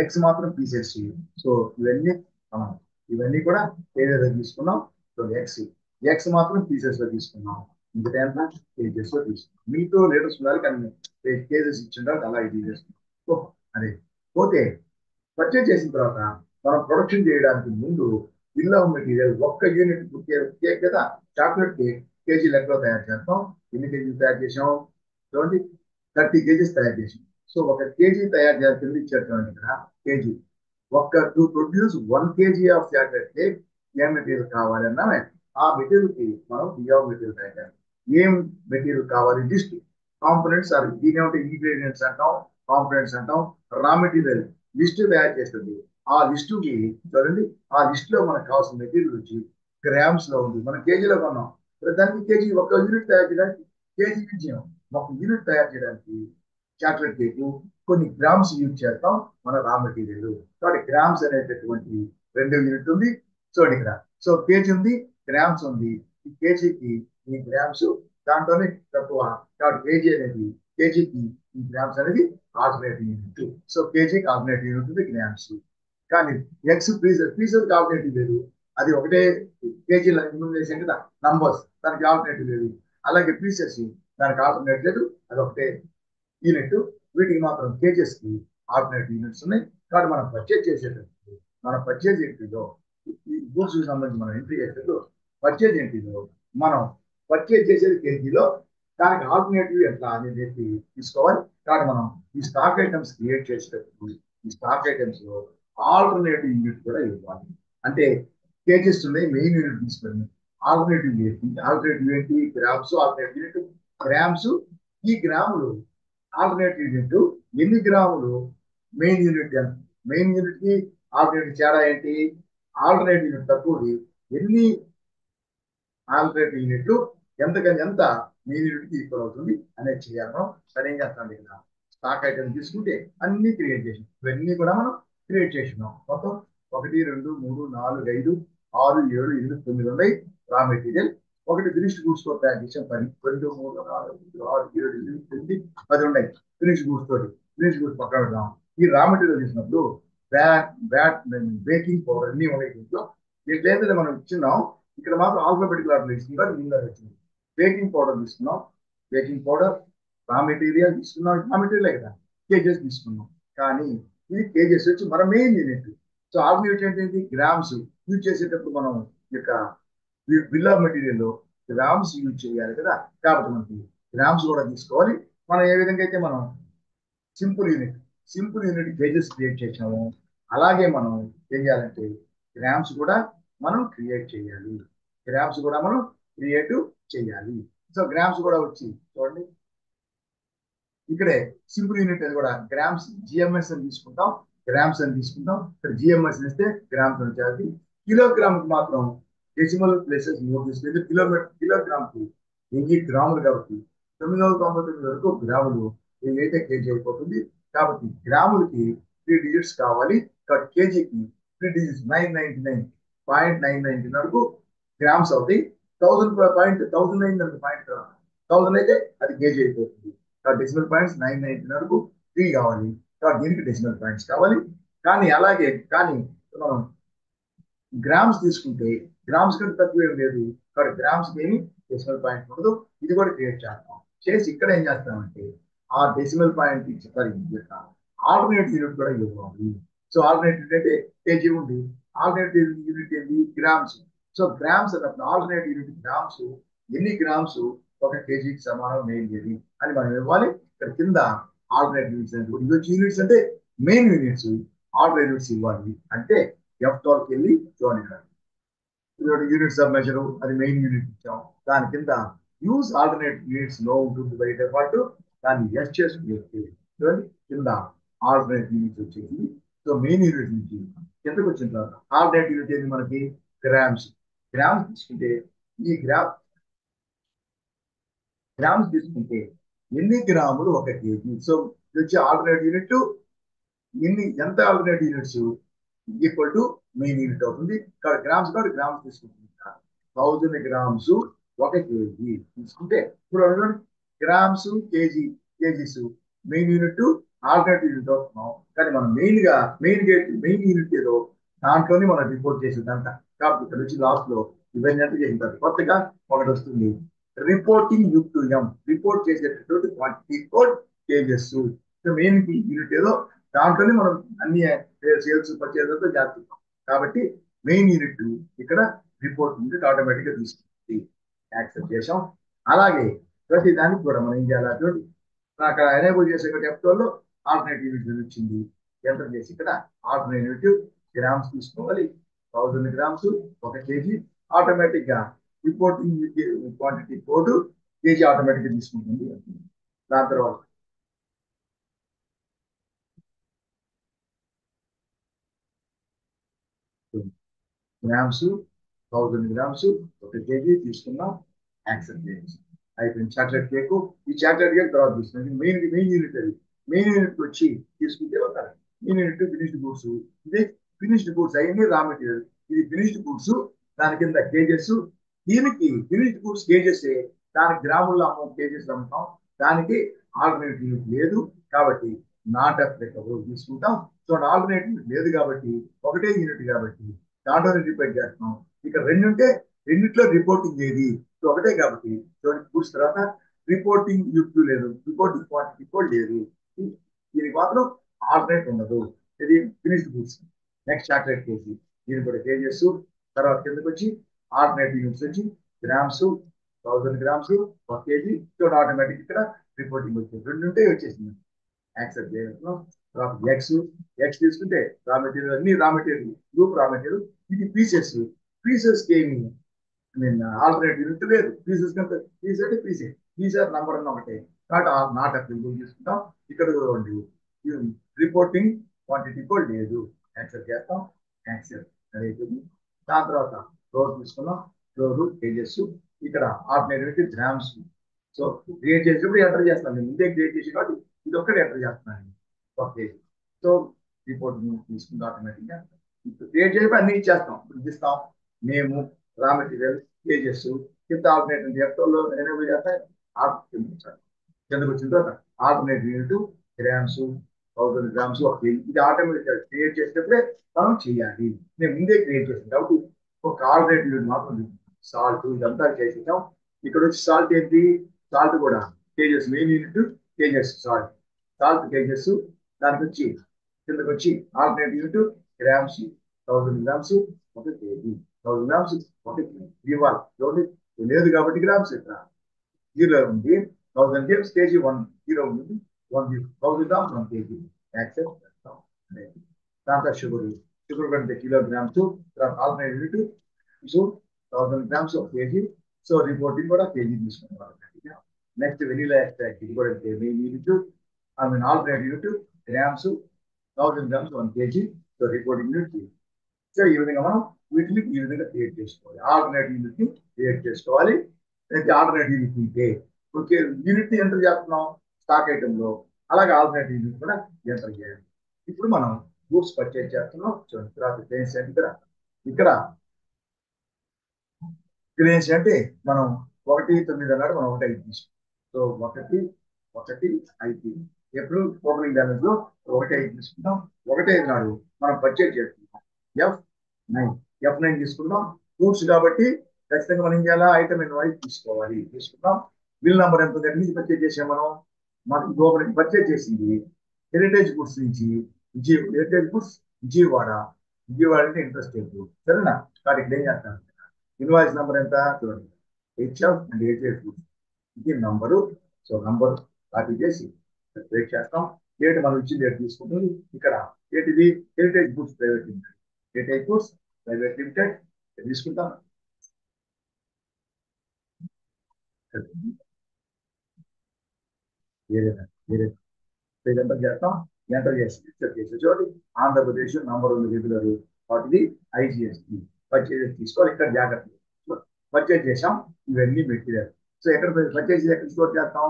ఎక్స్ మాత్రం పీసెస్. సో ఇవన్నీ మనం ఇవన్నీ కూడా కేజెస్ లో తీసుకున్నాం. సో ఎక్స్ ఎక్స్ మాత్రం పీసెస్ లో తీసుకున్నాం. ఇంకటే అంతా కేజెస్ లో తీసుకున్నాం. మీతో లీటర్స్ ఉండాలి కానీ కేజెస్ ఇచ్చిండాలి, అలా ఇది చేసుకున్నాం. అదే పోతే పర్చేజ్ చేసిన తర్వాత మనం ప్రొడక్షన్ చేయడానికి ముందు బిల్ ఆఫ్ మెటీరియల్ ఒక్క యూనిట్ కేక్ కదా, చాక్లెట్ కేక్ కేజీ లెక్కలో తయారు చేస్తాం. ఎన్ని కేజీలు తయారు చేసాం చూడండి, 30 కేజీస్ తయారు చేసాం. సో ఒక కేజీ తయారు చేయాల్సింది ఇచ్చారు చూడండి ఇక్కడ కేజీ. ఒక్క to produce 1 kg of chocolate cake ఏం మెటీరియల్ కావాలన్నా ఆ మెటీరియల్ కి మనం బిల్ ఆఫ్ మెటీరియల్ తయారు చేయాలి. ఏం మెటీరియల్ కావాలి లిస్ట్, కాంపోనెంట్స్ ఆర్ దీని ఏమంటే ఇంగ్రీడియంట్స్ అంటాం, కాంపోనెంట్స్ అంటాం. రా మెటీరియల్ లిస్ట్ తయారు చేస్తుంది. ఆ లిస్టుకి చూడండి, ఆ లిస్ట్ లో మనకు కావాల్సిన మెటీరియల్ వచ్చి గ్రామ్స్ లో ఉంది. మనం కేజీలో కొన్నాం, దానికి కేజీ ఒక యూనిట్ తయారు చేయడానికి కేజీ నుంచి ఒక యూనిట్ తయారు చేయడానికి చాక్లెట్ కేక్ కొన్ని గ్రామ్స్ యూజ్ చేస్తాం మన రా మెటీరియల్. కాబట్టి గ్రామ్స్ అనేటటువంటి 2 యూనిట్ ఉంది. చూడండి ఇక్కడ, సో కేజీ ఉంది, గ్రామ్స్ ఉంది. ఈ కేజీకి ఈ గ్రామ్స్ దాంట్లోనే తక్కువ. కాబట్టి కేజీ అనేది కేజీకి ఈ గ్రామ్స్ అనేది ఆల్టర్నేటివ్ యూనిట్. సో కేజీకి ఆల్టర్నేటివ్ యూనిట్ ఉంది గ్రామ్స్. కానీ ఎక్స్ ఫ్రీజర్ ఆల్టర్నేటివ్ లేదు. అది ఒకటే కేజీల వేసాం కదా నంబర్స్, దానికి ఆల్టర్నేటివ్ లేదు. అలాగే పీసెస్ దానికి ఆల్టర్నేటివ్ లేదు, అది ఒకటే యూనిట్. వీటికి మాత్రం కేజెస్ కి ఆల్టర్నేటివ్ యూనిట్స్ ఉన్నాయి. కాబట్టి మనం పర్చేజ్ చేసేటప్పుడు మన పర్చేజ్ ఎంట్రీలో ఈ గూడ్స్ సంబంధించి మనం ఎంట్రీ చేసేటప్పుడు పర్చేజ్ ఎంట్రీలో మనం పర్చేజ్ చేసేది కేజీలో, దానికి ఆల్టర్నేటివ్ ఎట్లా అనేది తీసుకోవాలి. కాబట్టి మనం ఈ స్టాక్ ఐటమ్స్ క్రియేట్ చేసేటప్పుడు ఈ స్టాక్ ఐటమ్స్ లో ఆల్టర్నేటివ్ యూనిట్ కూడా ఇవ్వాలి. అంటే కేజెస్ ఉన్నాయి, మెయిన్ యూనిట్ తీసుకొని ఆల్టర్నేటివ్ ఏంటి, ఆల్టర్నేటివ్ ఏంటి గ్రామ్స్, ఆల్టర్నేటివ్ యూనిట్ గ్రామ్స్. ఈ గ్రాములు ఆల్టర్నేటివ్ యూనిట్ ఎన్ని గ్రాములు, మెయిన్ యూనిట్ ఎంత, మెయిన్ యూనిట్ కి ఆల్టర్నేటివ్ తేడా ఏంటి, ఆల్టర్నేటివ్ యూనిట్ తక్కువది ఎన్ని ఆల్టర్నేటివ్ యూనిట్లు ఎంతకని ఎంత మెయిన్ యూనిట్ కి ఈక్వల్ అవుతుంది అనేది చేయాలి. మనం సరే ఏం చేస్తాం ఇక్కడ స్టాక్ ఐటమ్ తీసుకుంటే అన్ని క్రియేట్ చేసినాం, ఇవన్నీ కూడా మనం క్రియేట్ చేసినాం. మొత్తం 1 2 3 4 5 6 7 8 9 ఉన్నాయి రా మెటీరియల్. ఒకటి ఫినిష్డ్ గూడ్స్ తో తయారు చేసాం 10 2 3 4 5 6 7 8 9 10 ఉన్నాయి ఫినిష్డ్ గూడ్స్ తోటి. ఫినిష్డ్ గూడ్స్ పక్కన పెడదాం. ఈ రా మెటీరియల్ తీసినప్పుడు బేకింగ్ పౌడర్ అన్ని ఉన్నాయి దీంట్లో. దీంట్లో ఏంటంటే మనం ఇచ్చినాం ఇక్కడ మాత్రం ఆల్ఫాబెటికల్ ఆర్డర్ ఇస్తున్నాం, ముందర వచ్చింది. బేకింగ్ పౌడర్ తీసుకున్నాం, బేకింగ్ పౌడర్ రా మెటీరియల్ తీసుకున్నాం, రా మెటీరియల్ కదా కేజెస్ తీసుకున్నాం. కానీ ఇది కేజెస్ వచ్చి మన మెయిన్ యూనిట్. సో ఆల్టర్నేట్ ఏంటి గ్రామ్స్ యూజ్ చేసేటప్పుడు మనం ఈ యొక్క బిల్ ఆఫ్ మెటీరియల్ లో గ్రామ్స్ యూజ్ చేయాలి కదా. కాబట్టి మనకి గ్రామ్స్ కూడా తీసుకోవాలి. మనం ఏ విధంగా అయితే మనం సింపుల్ యూనిట్ కేజెస్ క్రియేట్ చేసినాము, అలాగే మనం ఏం చేయాలంటే గ్రామ్స్ కూడా మనం క్రియేట్ చేయాలి. గ్రామ్స్ కూడా మనం క్రియేట్ చేయాలి. సో గ్రామ్స్ కూడా వచ్చి చూడండి ఇక్కడే సింపుల్ యూనిట్ అది కూడా గ్రామ్స్ జిఎంఎస్ అని తీసుకుంటాం, గ్రామ్స్ అని తీసుకుంటాం. ఇక్కడ జిఎంఎస్ ఇస్తే గ్రామ్స్ అని చేయాలి. కిలోగ్రామ్ కి మాత్రం డెసిమల్ ప్లేసెస్ 3 తీసుకుంటే కిలోగ్రామ్ కి 1000 గ్రాములు కాబట్టి 999 వరకు గ్రాములు ఏదైతే కేజీ అయిపోతుంది. కాబట్టి గ్రాములకి 3 డిజిట్స్ కావాలి. కాబట్టి కేజీకి 3 డిజిట్స్ 999.999 వరకు గ్రామ్స్ అవుతాయి. 1000 అయింది అనుకో పాయింట్ 1000 అయితే అది కేజీ అయిపోతుంది. డెసిమల్ పాయింట్స్ 999 వరకు 3 కావాలి. కాబట్టి దీనికి డెసిమల్ పాయింట్స్ కావాలి. కానీ అలాగే కానీ మనం గ్రామ్స్ తీసుకుంటే గ్రామ్స్ కంటే తక్కువ ఏమి లేదు. కాబట్టి గ్రామ్స్ ఏమి డెసిమల్ పాయింట్ ఉండదు. ఇది కూడా క్రియేట్ చేస్తాం. చేసి ఇక్కడ ఏం చేస్తామంటే ఆ డెసిమల్ పాయింట్ ఇచ్చారు ఆల్టర్నేటివ్ యూనిట్ కూడా ఇవ్వాలి. సో ఆల్టర్నేటివ్ అంటే కేజీ ఉంది, ఆల్టర్నేటివ్ యూనిట్ ఏంటి గ్రామ్స్. సో గ్రామ్స్ అన్నప్పుడు ఆల్టర్నేటివ్ యూనిట్ గ్రామ్స్ ఎన్ని గ్రామ్స్ ఒక కేజీకి సమానం మెయిన్ కేజీ అని మనం ఇవ్వాలి. ఇక్కడ కింద ఆల్టర్నేటివ్ యూనిట్స్ యూనిట్స్ అంటే మెయిన్ యూనిట్స్ ఆల్టర్నేటివ్ యూనిట్స్ ఇవ్వాలి. అంటే F12కి వెళ్ళి జాయిన్ యూనిట్స్ ఆఫ్ మెజర్ అది మెయిన్ యూనిట్ ఇచ్చాం. దాని కింద యూజ్ ఆల్టర్నేట్ యూనిట్స్ లో ఉంటుంది బయట పాటు దాన్ని ఎస్ చేసుకుని కింద ఆల్టర్నేట్ యూనిట్స్ వచ్చేసి. సో మెయిన్ యూనిట్ నుంచి కిందకు వచ్చిన తర్వాత ఆల్టర్నేట్ యూనిట్ ఏంటి మనకి గ్రామ్స్. గ్రామ్స్ తీసుకుంటే ఈ గ్రామ్స్ తీసుకుంటే ఎన్ని గ్రాములు ఒక కేజీ. సో ఇది వచ్చి ఆల్టర్నేట్ యూనిట్ ఎంత alternate units equal to main unit అవుతుంది. గ్రామ్స్ కాబట్టి గ్రామ్స్ తీసుకుంటున్నారు. 1000 గ్రామ్స్ ఒక కేజీ తీసుకుంటే ఇప్పుడు grams kgs main unit alternative unit అవుతున్నాం. కానీ మనం మెయిన్ యూనిట్ ఏదో దాంట్లోనే మనం రిపోర్ట్ చేసేదంట. కాబట్టి ఇక్కడ వచ్చి లాస్ట్ లో ఇవన్నీ ఎంత చేసింటారు. కొత్తగా ఒకటి వస్తుంది రిపోర్టింగ్ యూఎం, రిపోర్ట్ చేసేటటువంటి quantity code kgs. Main unit ఏదో దాంట్లోనే మనం అన్ని సేల్స్ పర్చేస్ అంతా చేస్తున్నాం. కాబట్టి మెయిన్ యూనిట్ ఇక్కడ రిపోర్ట్ యూనిట్ ఆటోమేటిక్ గా తీసుకుంటుంది, యాక్సెప్ట్ చేసాం. అలాగే ప్రతి దానికి కూడా మనం ఏం చేయాలి, అటువంటి అక్కడ ఎనేబుల్ చేసే ఎఫ్లో ఆల్టర్నేటివ్ యూనిట్ వచ్చింది. ఎంటర్ చేసి ఇక్కడ ఆల్టర్నేటివ్ గ్రామ్స్ తీసుకోవాలి. 1000 గ్రామ్స్ ఒక కేజీ ఆటోమేటిక్ గా reporting quantity code KG automatic గా తీసుకుంటుంది. దాని తర్వాత గ్రామ్స్ 1000 గ్రామ్స్ ఒక కేజీ తీసుకున్నాం, యాక్సెప్ట్ చేసి అయిపోయింది. చాక్లెట్ కేక్, ఈ చాక్లెట్ కేక్ తర్వాత తీసుకున్నాం. మెయిన్ యూనిట్ అది. మెయిన్ యూనిట్ వచ్చి తీసుకుంటే ఒక మెయిన్ యూనిట్ ఫినిష్డ్ గూడ్స్. ఇది ఫినిష్డ్ గూడ్స్ అయింది రా మెటీరియల్. ఇది ఫినిష్డ్ గూడ్స్, దాని కింద కేజెస్. దీనికి ఫినిష్డ్ గూడ్స్ కేజెస్, దానికి గ్రాముల్లో కేజెస్ అమ్ముతాం. దానికి ఆల్టర్నేటివ్ యూనిట్ లేదు కాబట్టి నాట్ అప్లికబుల్ తీసుకుంటాం. సో ఆల్టర్నేటివ్ లేదు కాబట్టి ఒకటే యూనిట్ కాబట్టి దాంట్లోనే రిపీట్ చేస్తున్నాం. ఇక్కడ రెండు ఉంటే రెండిట్లో రిపోర్టింగ్ ఏది, సో ఒకటే కాబట్టి చూడండి గూడ్స్ తర్వాత రిపోర్టింగ్ యుక్తి లేదు, రిపోర్టింగ్ క్వాంటిటీ కూడా లేదు. దీనికి మాత్రం ఆల్టర్నేట్ ఉండదు. ఇది finished goods. Next chocolate KG, దీని కూడా కేజెస్. తర్వాత కిందకి వచ్చి ఆల్టర్నేటివ్ యూనిట్స్ వచ్చి గ్రామ్స్, 1000 గ్రామ్స్, 1 కేజీ. చూడండి ఆటోమేటిక్ ఇక్కడ రిపోర్టింగ్ వచ్చింది, రెండు ఉంటే వచ్చేసింది. యాక్సెప్ట్ చేయడం. తర్వాత ఎక్స్, ఎక్స్ తీసుకుంటే రా మెటీరియల్, అన్ని raw material, group raw material. ఇది పీసెస్, పీసెస్ ఏమి ఆల్టర్నేట్ యూనిట్ లేదు. పీసెస్ కంటే పీస్ అంటే పీసే, పీసెస్ నంబర్ అన్న ఒకటే కాబట్టి నాట్ అప్లికబుల్ తీసుకుంటాం. ఇక్కడ కూడా ఉంది రిపోర్టింగ్ క్వాంటిటీ కూడా లేదు, యాక్సెప్ట్ చేస్తాం. యాక్సెప్ట్ అనేది దాని తర్వాత ఫ్లోర్ తీసుకున్నాం, ఫ్లోర్ కేజెస్. ఇక్కడ ఆల్టర్నేటివ్ గ్రామ్స్. సో క్రియేట్ చేసినప్పుడు ఎంటర్ చేస్తాను, నేను ముందే క్రియేట్ చేసి కాబట్టి ఇది ఒక్కటే ఎంటర్ చేస్తున్నాను. ఓకే, సో రిపోర్ట్ తీసుకుంటే ఆటోమేటిక్ గా క్రియేట్ చేసి అన్ని ఇచ్చేస్తాం. ఇప్పుడు ఇస్తాం మేము రా మెటీరియల్ కేజెస్ కింద ఆల్టర్నేటివ్ ఎఫ్లో ఎనేబుల్ చేస్తాయి. కిందకు వచ్చిన తర్వాత alternative unit grams, 1000 grams, 1 KG. ఇది ఆటోమేటిక్ క్రియేట్ చేసేటప్పుడే మనం చేయాలి. నేను ముందే క్రియేట్ చేసాను కాబట్టి ఒక ఆల్టర్నేటివ్ యూనిట్ మాత్రం సాల్ట్ ఇదంతా చేసేసాం. ఇక్కడ వచ్చి సాల్ట్ ఏంటి, సాల్ట్ కూడా kgs, main unit kgs, salt salt kgs. దానికి వచ్చి కిందకి వచ్చి alternative unit grams, 1000 grams, 1 KG. 1000 grams, 1 KG ఇవ్వాలి. లేదు కాబట్టి గ్రామ్స్ ఇక్కడ జీరో ఉంది. 1000 గ్రామ్స్ కేజీ 1 జీరో ఉంది. 1000 గ్రామ్స్ 1 కేజీ యాక్సెప్ట్ చేస్తాం. దాంట్లో షుగర్, షుగర్ కంటే కిలోగ్రామ్స్. తర్వాత alternative unit so 1000 grams 1 KG. So reporting కూడా కేజీ తీసుకుంటాం. నెక్స్ట్ వెనిలా ఎక్స్ట్రాక్ట్, ఇది కూడా main unit, I mean alternative unit grams, 1000 grams 1 KG. So reporting unit. So ఈ విధంగా మనం వీటిని ఈ విధంగా క్రియేట్ చేసుకోవాలి. ఆల్టర్నేటివ్ యూనిట్ ని క్రియేట్ చేసుకోవాలి. అయితే ఆల్టర్నేటివ్ యూనిట్ ఉంటే ఓకే, యూనిట్ ని ఎంటర్ చేస్తున్నాం స్టాక్ ఐటమ్ లో, అలాగే ఆల్టర్నేటివ్ యూనిట్ కూడా ఎంటర్ చేయాలి. ఇప్పుడు మనం గూడ్స్ పర్చేజ్ చేస్తున్నాం. చూడండి తర్వాత గ్రెయిన్స్ అంటే ఇక్కడ గ్రెయిన్స్ అంటే మనం 1-9 అన్నాడు, మనం 1-5 తీసుకుంటాం. సో 1-1-5 ఎప్పుడు ఓపెనింగ్ బ్యాలెన్స్ లో 1-5 తీసుకుంటాం. 1-5 నాడు మనం పర్చేజ్ చేసుకుంటాం. F9, F9 తీసుకుంటాం. గూడ్స్ కాబట్టి ఖచ్చితంగా మనం ఏం చేయాలా, ఐటమ్ ఇన్వాయిస్ తీసుకోవాలి. తీసుకుంటాం. బిల్ నెంబర్ ఎంత దగ్గర నుంచి పర్చేజ్ చేసాం మనం, మనకి ఓపెనింగ్ పర్చేజ్ చేసింది హెరిటేజ్ గుడ్స్ నుంచి. హెరిటేజ్ గుడ్స్ విజయవాడ, విజయవాడ అంటే ఇంట్రెస్ట్ ఎక్కువ, సరేనా. కాబట్టి ఇక్కడ ఏం చేస్తాను, ఇన్వాయిస్ నెంబర్ ఎంత చూడండి, హెచ్ఎఫ్ అండ్ హెరిటేజ్ గుడ్స్, ఇది నంబరు. సో నంబర్ కాపీ చేసి బ్రేక్ చేస్తాం. డేట్ మనం ఇచ్చిన డేట్ తీసుకుంటుంది. ఇక్కడ ఏంటిది, heritage goods private limited, heritage goods private limited తీసుకుంటాం. ఏదైనా వేరే ఎంటర్ చేస్తాం. ఎంటర్ చేసి ఫిక్చర్ చేసి చూడండి, ఆంధ్రప్రదేశ్ నంబర్ ఉంది రెగ్యులర్, వాటిది ఐజిఎస్టి పర్చేజ్ తీసుకోవాలి. ఇక్కడ జాగ్రత్త పర్చేజ్ చేసాం, ఇవన్నీ మెటీరియల్. సో ఎక్కడ పర్చేజ్ ఎక్కడ స్టోర్ చేస్తాం,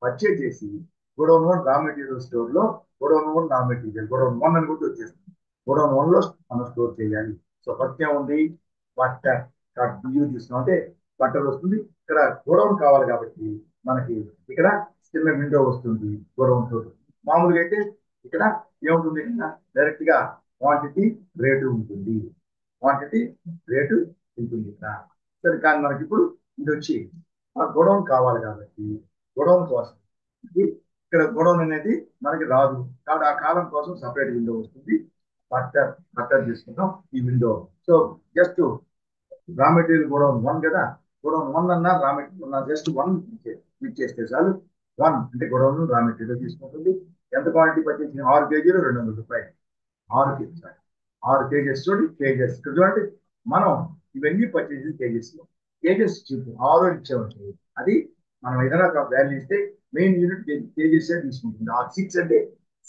పర్చేజ్ చేసి గోడౌన్ 1 రా మెటీరియల్ స్టోర్ లో, గోడౌన్ 1 రా మెటీరియల్, గోడౌన్ 1 అని కూడా వచ్చేస్తుంది. గోడౌన్ 1 లో మనం స్టోర్ చేయాలి. సో ఫస్ట్ ఏముంది, బట్టర్ బియ్యం తీసుకున్నాం అంటే బట్టర్ వస్తుంది. ఇక్కడ గోడౌన్ కావాలి కాబట్టి మనకి ఇక్కడ చిన్న విండో వస్తుంది గోడౌన్ తోటి. మామూలుగా అయితే ఇక్కడ ఏముంటుంది, డైరెక్ట్ గా క్వాంటిటీ రేటు ఉంటుంది, క్వాంటిటీ రేటు ఉంటుంది ఇక్కడ. సరే కానీ మనకి ఇప్పుడు ఇది వచ్చి గొడౌన్ కావాలి కాబట్టి గొడౌన్ కోసం ఇక్కడ గొడౌన్ అనేది మనకి రాదు కాబట్టి ఆ కాలం కోసం సపరేట్ విండో వస్తుంది. బట్టర్ తీసుకుంటాం ఈ window. So just raw material godown 1 కదా, గోడౌన్ 1 అన్నా రా మెటీరియల్ అన్నా జస్ట్ 1 క్లిక్ చేస్తే చాలు. 1 అంటే గోడౌన్ రా మెటీరియల్ తీసుకుంటుంది. ఎంత క్వాంటిటీ పట్టించింది, 6 కేజీలు 200 రూపాయలు. 6 కేజెస్ చూడండి, కేజెస్ ఇక్కడ చూడండి. మనం ఇవన్నీ పర్చేసి కేజెస్ లో, కేజెస్ చూపు 6 ఇచ్చామంటే అది మనం ఏదైనా వాల్యూ ఇస్తే మెయిన్ యూనిట్ కేజెస్ తీసుకుంటుంది. ఆ 6 అంటే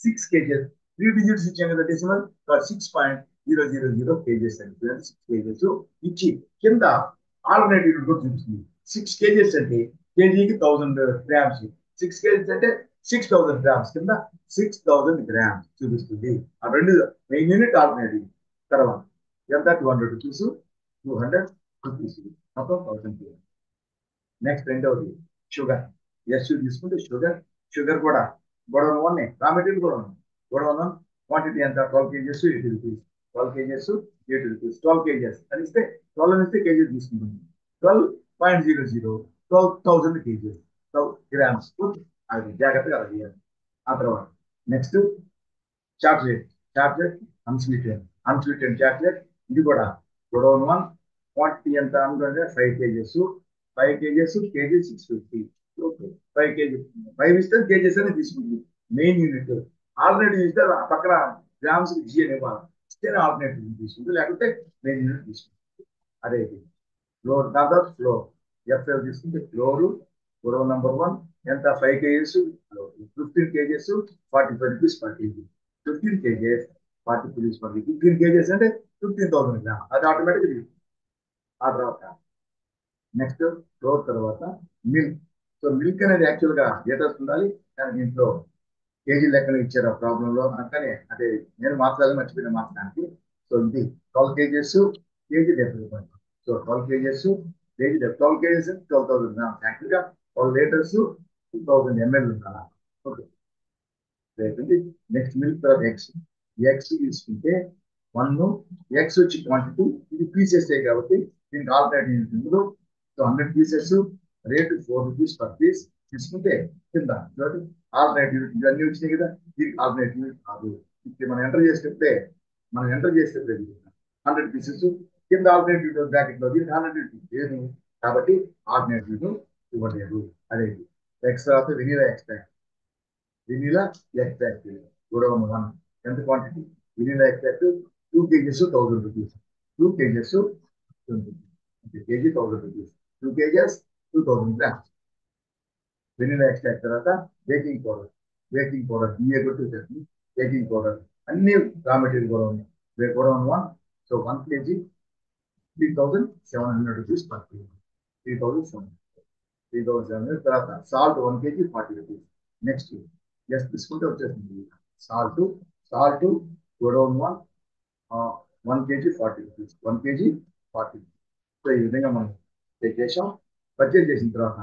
6 కేజెస్, 3 డిజిట్స్ ఇచ్చాం కదా డెసిమల్, 6.000 కేజెస్ అంటే 6 కేజెస్ ఇచ్చి కింద ఆల్టర్నేటివ్ కూడా చూపిస్తుంది. 6 కేజెస్ అంటే కేజీకి 1000 గ్రామ్స్, 6 కేజెస్ అంటే 6000 గ్రామ్స్ కింద 6000 గ్రామ్స్ చూపిస్తుంది. ఆ రెండు మెయిన్ యూనిట్ ఆల్టర్నేటివ్. తర్వాత ఎంత 200 రూపీస్, 200 రూపీస్ మొత్తం 1000. నెక్స్ట్ రెండవది షుగర్, ఎస్ తీసుకుంటే షుగర్, షుగర్ కూడా గొడవన్ 1 రా మెటీరియల్ కూడా ఉంది. గొడవన్ 1 క్వాంటిటీ ఎంత 12 kgs 80 rupees, 12 kgs 80 rupees, 12 kgs అని ఇస్తే 12 ఇస్తే కేజీ తీసుకుంటుంది. 12.00 12,000 kgs, 12 grams. అది జాగ్రత్తగా అలా చేయాలి. ఆ తర్వాత next chocolate, chocolate unsweetened chocolate, ఇది కూడా గొడవన్ 1 క్వాంటిటీ ఎంత అనుకుంటే 5 kgs, 5 kgs KG 650. Okay, 5 kg 5 ఇస్తే కేజీస్ అని తీసుకుంటుంది మెయిన్ యూనిట్. ఆల్టర్నేటివ్ ఇస్తే ఆ పక్కన గ్రామ్స్ జీ అని ఇవ్వాలి, ఇస్తేనే ఆల్టర్నేటివ్ తీసుకుంటుంది, లేకపోతే మెయిన్ యూనిట్ తీసుకుంటుంది. అదే ఫ్లోర్, దాదాపు ఫ్లోర్ ఎఫ్ఎల్ తీసుకుంటే ఫ్లోరు గొడవ నెంబర్ 1 ఎంత 5 kgs, 15 kgs 45 rupees per KG, 15 kgs 40 rupees per KG, 15 kgs అంటే 15,000 గ్రామ్, అది ఆటోమేటిక్. ఆ తర్వాత నెక్స్ట్ ఫ్లోర్ తర్వాత మిల్క్. సో మిల్క్ అనేది యాక్చువల్ గా లీటర్స్ ఉండాలి, కానీ దీంట్లో కేజీ లెక్కన ఇచ్చారు ఆ ప్రాబ్లం లో, అందుకనే అదే నేను మాట్లాడాలి మర్చిపోయిన మాట్లాడానికి. సో ఇది 12 kgs కేజీ 70 రూపాయలు. So 12 kgs KG 12 kgs 12,000 grams, actual గా 12 లీటర్స్ 2000 ml ఉండాలి. ఓకే, నెక్స్ట్ మిల్క్ తర్వాత ఎగ్స్. ఎగ్స్ తీసుకుంటే 1 ఎగ్స్ వచ్చి క్వాంటిటీ, ఇది పీసెస్ కాబట్టి దీనికి ఆల్టర్నేటివ్ ఉంటుంది. So 100 pieces rate 4 rupees per piece తీసుకుంటే కింద ఆల్టర్నేటివ్ ఇవన్నీ వచ్చినాయి కదా, దీనికి ఆల్టర్నేటివ్ కాదు. ఇప్పుడు మనం ఎంటర్ చేస్తే 100 పీసెస్ కింద ఆల్టర్నేటివ్ బ్రాకెట్ లో దీనికి ఆల్టర్నేటివ్ లేదు కాబట్టి ఆల్టర్నేటివ్ ఇవ్వలేదు. అదే ఎక్స్ తర్వాత వెనీలా ఎక్స్ట్రాక్ట్ గొడవ 1 ఎంత quantity vanilla extract 2 kgs 1000 rupees, 2 kgs 20 KG 1000 rupees, 2 kgs 2000 grams. Vanilla extract తర్వాత బేకింగ్ పౌడర్ బిఏ కొట్టి చట్నీ, బేకింగ్ పౌడర్ అన్ని రా మెటీరియల్ కూడా ఉన్నాయి. కూడా 1, so 1 kg 3,700 rupees per KG, 3,700 తర్వాత salt 1 kg 40 rupees. Next just తీసుకుంటే వచ్చేస్తుంది salt godown 1 kg 40 rupees, 1 kg 40 rupees. So ఈ విధంగా మనం చేసాం. పర్చేజ్ చేసిన తర్వాత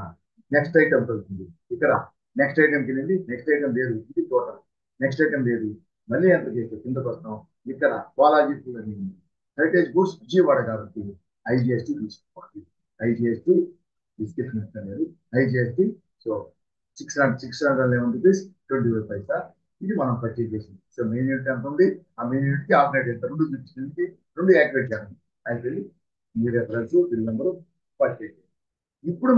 నెక్స్ట్ ఐటమ్ దొరుకుతుంది. ఇక్కడ నెక్స్ట్ ఐటమ్కి వెళ్ళింది, నెక్స్ట్ ఐటమ్ లేదు, ఇది టోటల్. నెక్స్ట్ ఐటమ్ లేదు, మళ్ళీ ఎంత చేస్తే కిందకు వస్తాం. ఇక్కడ బాలాజీ హెరిటేజ్ గూడ్స్ విజయవాడ కాబట్టి ఐజిఎస్టీ తీసుకోవాలి. ఐజిఎస్టీ డిస్క్రిప్షన్ అనేది ఐజిఎస్టీ. సో 611 రూపీస్ 25 పైసా, ఇది మనం పర్చేజ్ చేసింది. సో మెయిన్ యూనిట్ ఎంత ఉంది, ఆ మెయిన్ యూనిట్ కి ఆల్టర్నేట్ ఎంత, రెండు యాక్టివేట్ చేయాలి. అయితే మీ రెఫరెన్స్ బిల్ నెంబర్ పర్చేజ్. ఇప్పుడు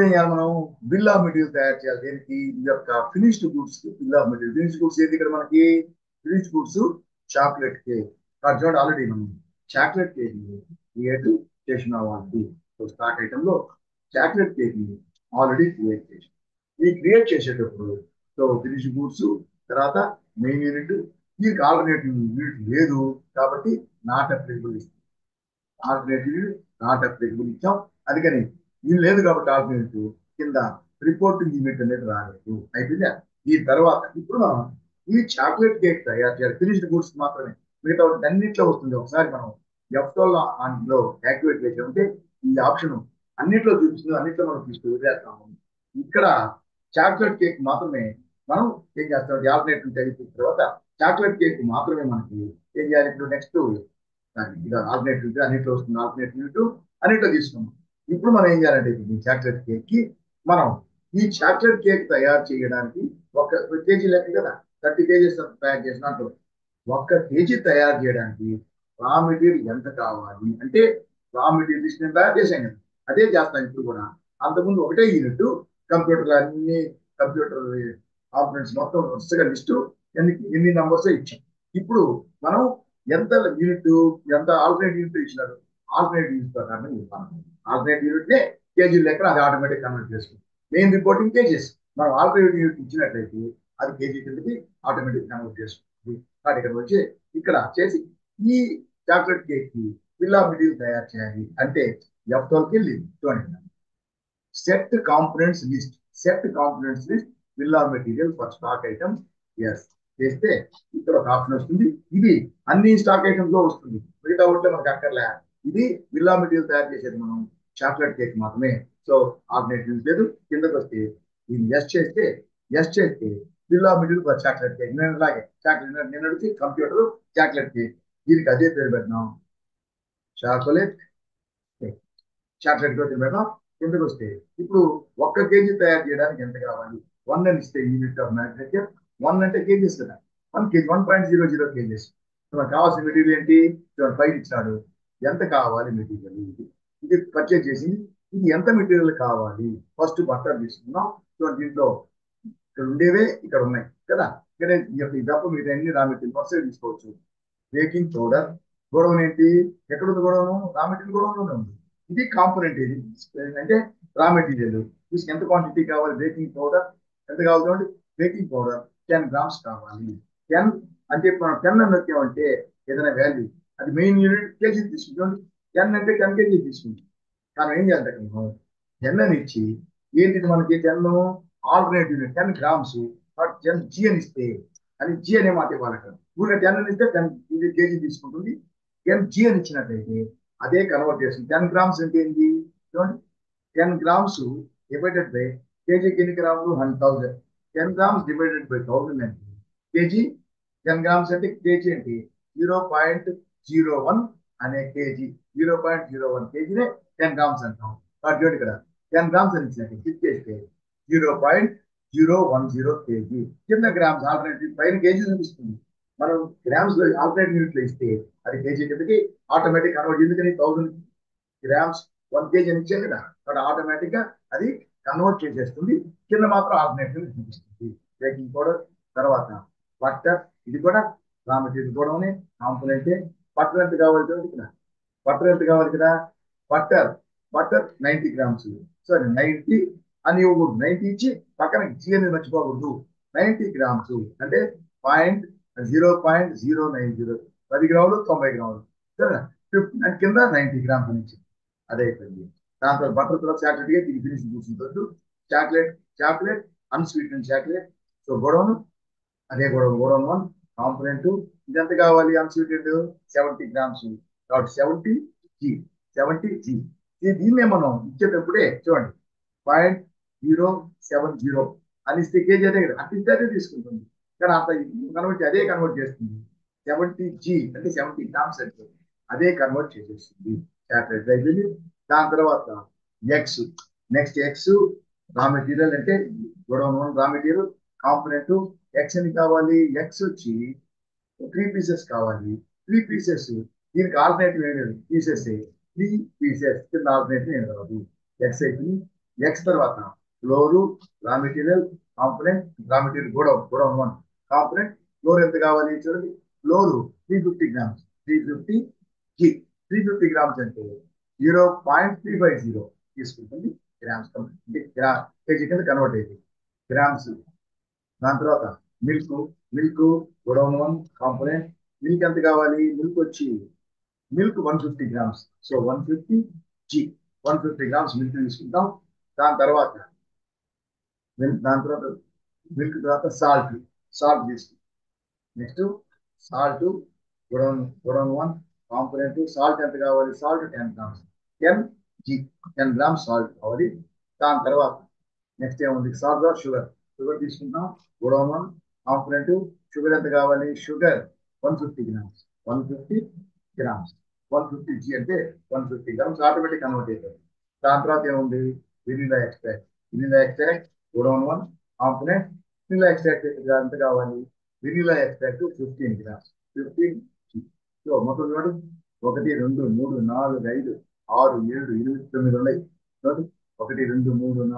ఏం చేయాలి, మనం బిల్ ఆఫ్ మెటీరియల్ తయారు చేయాలి. దేనికి, ఈ యొక్క finished goods bill of material. Finished goods ఏంటి ఇక్కడ మనకి, ఫినిష్డ్ గూడ్స్ చాక్లెట్ కేక్ చూడండి, ఆల్రెడీ మనం చాక్లెట్ కేక్ క్రియేట్ చేసిన వాళ్ళకి. సో స్టాక్ ఐటమ్ లో చాక్లెట్ కేక్ ని ఆల్రెడీ క్రియేట్ చేసి, ఈ క్రియేట్ చేసేటప్పుడు సో ఫినిష్డ్ గూడ్స్ తర్వాత మెయిన్ యూనిట్, దీనికి ఆల్టర్నేటివ్ యూనిట్ లేదు కాబట్టి నాట్ అప్లికబుల్ ఇస్తాం. ఆల్టర్నేటివ్ నాట్ అప్లికబుల్ ఇచ్చాం, అందుకని ఇది లేదు కాబట్టి ఆల్టర్నేటివ్ కింద రిపోర్టింగ్ యూనిట్ అనేది రాలేదు. అయిపోయిందా. ఈ తర్వాత ఇప్పుడు మనం ఈ చాక్లెట్ కేక్ తయారు చేయాలి, ఫినిష్డ్ గూడ్స్ మాత్రమే, మిగతా అన్నింటిలో వస్తుంది. ఒకసారి మనం F12 లో యాక్టివేట్ చేసామంటే ఈ ఆప్షన్ అన్నింటిలో చూపిస్తుంది, అన్నింటిలో మనం వదిలేస్తాము. ఇక్కడ చాక్లెట్ కేక్ మాత్రమే మనం ఏం చేస్తాం, ఆల్టర్నేటివ్ తెలిసిన తర్వాత చాక్లెట్ కేక్ మాత్రమే మనకి ఏం చేయాలి. ఇప్పుడు నెక్స్ట్ ఆల్టర్నేటివ్ అన్నింటిలో వస్తుంది, ఆల్టర్నేటివ్ అన్నింటిలో తీసుకున్నాం. ఇప్పుడు మనం ఏం చేయాలంటే ఈ చాక్లెట్ కేక్ కి మనం ఈ చాక్లెట్ కేక్ తయారు చేయడానికి 1 కేజీ లెక్క కదా, 30 kgs తయారు చేసినట్టు 1 కేజీ తయారు చేయడానికి రా మెటీరియల్ ఎంత కావాలి అంటే, రా మెటీరియల్ లిస్ట్ నేను తయారు చేశాను కదా, అదే చేస్తాను ఇప్పుడు కూడా. అంతకుముందు ఒకటే యూనిట్ కంప్యూటర్లు అన్ని కంప్యూటర్ కాంపనెంట్స్ మొత్తం వరుసగా లిస్టు ఎన్ని నంబర్స్ ఇచ్చాం. ఇప్పుడు మనం ఎంత యూనిట్, ఎంత ఆల్టర్నేట్ యూనిట్ ఇచ్చినారు, ఆల్టర్నేట్ యూనిట్ ప్రకారం ఇవ్వాలి. ఆల్టర్నేట్ యూనిట్ నే కేజీ లెక్కన అది ఆటోమేటిక్ కన్వర్ట్ చేసుకుంటాం. మెయిన్ రిపోర్టింగ్ కేజీస్, మనం ఆల్టర్నేట్ యూనిట్ ఇచ్చినట్లయితే అది కేజీ కిందకి ఆటోమేటిక్ కన్వర్ట్ చేసుకుంటుంది. కాబట్టి ఇక్కడ వచ్చి ఇక్కడ చేసి ఈ చాక్లెట్ కేక్ కి బిల్ ఆఫ్ మెటీరియల్ తయారు చేయాలి అంటే F12కి వెళ్ళి చూడండి, set components list bill of material for stock item. Yes చేస్తే ఇక్కడ ఒక ఆప్షన్ వస్తుంది, ఇది అన్ని స్టాక్ ఐటమ్స్ లో వస్తుంది, మిగతా ఒకటే మనకు అక్కర్లే. ఇది బిల్ ఆఫ్ మెటీరియల్ తయారు చేసేది మనం చాక్లెట్ కేక్ మాత్రమే. సో ఆల్టర్నేటివ్ లేదు. కిందకి వస్తే దీన్ని ఎస్ చేస్తే bill of material for chocolate cake. నేను అలాగే చాక్లెట్ నిన్నటికి కంప్యూటర్ చాక్లెట్ కేక్, దీనికి అదే పేరు పెట్టినాం, చాక్లెట్ కేక్. చాక్లెట్ కేక్ పెడతాం. కిందకు వస్తే ఇప్పుడు 1 kg తయారు చేయడానికి ఎంత కావాలి? 1 అని ఇస్తే యూనిట్ ఆఫ్ మ్యానుఫ్యాక్చర్. 1 అంటే కేజీస్ కదా, 1 kg 1.00 kgs. మనకు కావాల్సిన మెటీరియల్ ఏంటి? 5 ఇచ్చాడు. ఎంత కావాలి మెటీరియల్? ఇది పర్చేజ్ చేసింది. ఇది ఎంత మెటీరియల్ కావాలి? ఫస్ట్ బట్టర్ తీసుకున్నాం. దీంట్లో ఇక్కడ ఉండేవే ఇక్కడ ఉన్నాయి కదా, ఇక్కడ ఈ తప్ప మీరు అన్ని రా మెటీరియల్ వరుసగా తీసుకోవచ్చు. బేకింగ్ పౌడర్ గొడవన్ ఏంటి? ఎక్కడ ఉంది గొడవను? రా మెటీరియల్ గొడవలోనే ఉంది. ఇది కాంపోనెంట్, ఇది అంటే రా మెటీరియల్. తీసుకు ఎంత క్వాంటిటీ కావాలి? బేకింగ్ పౌడర్ ఎంత కావాలి చూడండి. బేకింగ్ పౌడర్ 10 grams కావాలి. 10 అంటే మనం 10 అని వచ్చామంటే ఏదైనా వాల్యూ అది మెయిన్ యూనిట్ కేజీ తీసుకుంటాం. 10 అంటే 10 kg తీసుకుంటాం. కానీ ఏం చేయాలి? 10 అని ఇచ్చి ఏంటిది మనకి 10 ఆల్టర్నేటివ్ 10 grams 10 జీ అని ఇస్తే అది జీ అనే మాట ఇవ్వాలి. అక్కడ ఊళ్ళో 10 అని ఇస్తే 10 ఇది కేజీ తీసుకుంటుంది. 10 జీ అని ఇచ్చినట్లయితే అదే కన్వర్ట్ చేస్తుంది. 10 grams అంటే ఏంటి చూడండి. 10 grams డివైడెడ్ బై కేజీకి ఎన్ని గ్రాములు? 100,000. 10 grams డివైడెడ్ బై 1000 అంటే కేజీ. 10 grams అంటే కేజీ అంటే 0.01 అనే కేజీ. 0.01 కేజీనే 10 grams అంటాం. కాబట్టి ఇక్కడ 10 grams అని ఇచ్చినట్టు క్లిక్ చేస్తే 0.010 కేజీ. కింద గ్రామ్స్ ఆల్టర్నేటివ్ పైన కేజీ చూపిస్తుంది. మనం గ్రామ్స్ లో ఆల్టర్నేటివ్ యూనిట్ లో ఇస్తే అది కేజీ కిందకి ఆటోమేటిక్ కన్వర్ట్. ఎందుకని 1000 grams 1 kg అని ఇచ్చాను కదా, అక్కడ ఆటోమేటిక్ గా అది కన్వర్ట్ చేసేస్తుంది. కింద మాత్రం ఆల్టర్నేటివ్ చూపిస్తుంది. బేకింగ్ పౌడర్, తర్వాత బట్టర్, ఇది కూడా రా మెటీరియల్ కూడా కాంపోనెంటే. బట్టర్ ఎంత కావాలి ఇక్కడ? బట్టర్ ఎంత కావాలి కదా? Butter butter 90 grams. సరే 90 అని ఇవ్వకూడదు. 90 ఇచ్చి పక్కన జీ అనేది మర్చిపోకూడదు. 90 grams అంటే 0.090 10 గ్రాములు 90 గ్రాములు. సరే 50 కింద 90 grams అని ఇచ్చింది. అదే అయిపోయింది. దాంతో బట్టర్ తర్వాత చాక్లెట్ గా దీన్ని ఫినిష్ చూసుకుంటూ chocolate chocolate unsweetened chocolate. So గొడవను అదే గొడవన్ 1 కాంపోనెంట్. ఇది ఎంత కావాలి? Unsweetened 70 grams. కాబట్టి 70 G దీన్నే మనం ఇచ్చేటప్పుడే చూడండి 0.070 అని ఇస్తే కేజీ అదే కదా, అట్లా ఇస్తే అదే తీసుకుంటుంది. కానీ అంత అదే కన్వర్ట్ చేస్తుంది. 70G అంటే 70 grams అంటే అదే కన్వర్ట్ చేసేస్తుంది. చాక్లెట్ అయిపోయింది. దాని తర్వాత X. Next X raw material అంటే గొడవన్ 1 రా మెటీరియల్ కాంపోనెంట్. ఎక్స్ అని కావాలి? ఎక్స్ వచ్చి 3 pieces కావాలి. 3 pieces దీనికి ఆల్టర్నేటివ్ ఏం లేదు, పీసెస్ 3 pieces కింద ఆల్టర్నేటివ్ ఏం కావాలి. ఎక్స్ అయిపోయింది. ఎక్స్ తర్వాత flour raw material component. Raw material godown 1 component. Flour ఎంత కావాలి చూడండి. Floor 350 grams. 350 G 350 grams అంటే 0.350 తీసుకుంటుంది గ్రామ్స్. కేజీ కింద కన్వర్ట్ అయింది గ్రామ్స్. దాని తర్వాత మిల్క్ గొడవన్ 1 కాంపోనెంట్. మిల్క్ ఎంత కావాలి? మిల్క్ వచ్చి milk 150 grams. So 150 G 150 grams milk తీసుకుంటాం. దాని తర్వాత మిల్క్ తర్వాత సాల్ట్ తీసుకుంటాం. Next salt godown 1 component. Salt ఎంత కావాలి? Salt 10 grams. 10 G 10 grams salt కావాలి. దాని తర్వాత నెక్స్ట్ ఏముంది? సాల్ట్ షుగర్ తీసుకుంటాం. గొడవన్ 1 కాంపోనెంట్. షుగర్ ఎంత కావాలి? Sugar 150 grams. 150 grams 150 G అంటే 150 grams ఆటోమేటిక్ కన్వర్ట్ అవుతుంది. దాని తర్వాత ఏముంది? Vanilla extract godown 1 component. Vanilla extract ఎంత కావాలి? Vanilla extract 15 grams. 15 G. So మొత్తం చూడండి 1 2 3 4 5 6 7 8 9 ఉన్నాయి. 1 2 3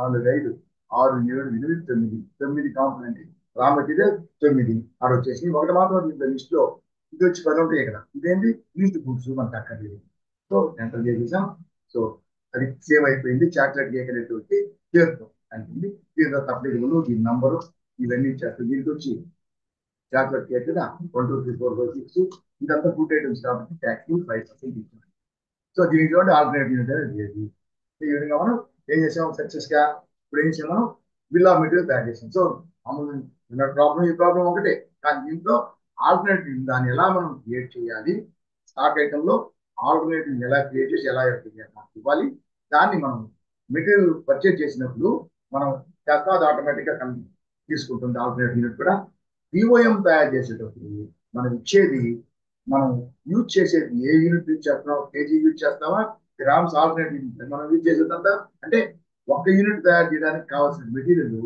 4 5 6 7 8 9 కాంపోనెంట్. రా మెటీరియల్ 9 ఆడ వచ్చేసి ఒకటి మాత్రం లిస్ట్ లో ఇది వచ్చి 10 ఉంటాయి ఇక్కడ. ఇదేంటి? లీస్ట్ గుడ్స్ మనకు అక్కర్లేదు. సో ఎంటర్ చేసేసాం. సో అది సేవ్ అయిపోయింది. చాక్లెట్ కేక్ అనేటువంటి పేరుతో అంటుంది. దీంట్లో తప్పలేదు దీని నంబరు ఇవన్నీ ఇచ్చేస్తాం. దీనికి వచ్చి చాక్లెట్ కేక్ 1 2 3 4 5 6 ఇదంతా ఫుడ్ ఐటమ్స్ కాబట్టి ట్యాక్స్ 5% ఇచ్చాం. సో దీనికి ఆల్టర్నేటివ్ లేదు. ఈ విధంగా మనం ఏం చేసాం సక్సెస్ గా. ఇప్పుడు ఏం చేసాం? మనం బిల్ ఆఫ్ మెటీరియల్ తయారు చేసాం. సో మామూలు ప్రాబ్లం ఈ ప్రాబ్లం ఒకటే, కానీ దీంట్లో ఆల్టర్నేటివ్ దాన్ని ఎలా మనం క్రియేట్ చేయాలి, స్టాక్ ఐటమ్ లో ఆల్టర్నేటివ్ ఎలా క్రియేట్ చేసి ఎలా ఇవ్వాలి, దాన్ని మనం మెటీరియల్ పర్చేజ్ చేసినప్పుడు మనం చేస్తాం. అది ఆటోమేటిక్ గా తీసుకుంటుంది ఆల్టర్నేట్ యూనిట్ కూడా. పిఓఎం తయారు చేసేటప్పుడు మనం ఇచ్చేది, మనం యూజ్ చేసేది ఏ యూనిట్ యూజ్ చేస్తున్నాం, కేజీ యూజ్ చేస్తామా, గ్రామ్స్ ఆల్టర్నేట్ యూనిట్ మనం యూజ్ చేసేదంతా అంటే ఒక యూనిట్ తయారు చేయడానికి కావాల్సిన మెటీరియల్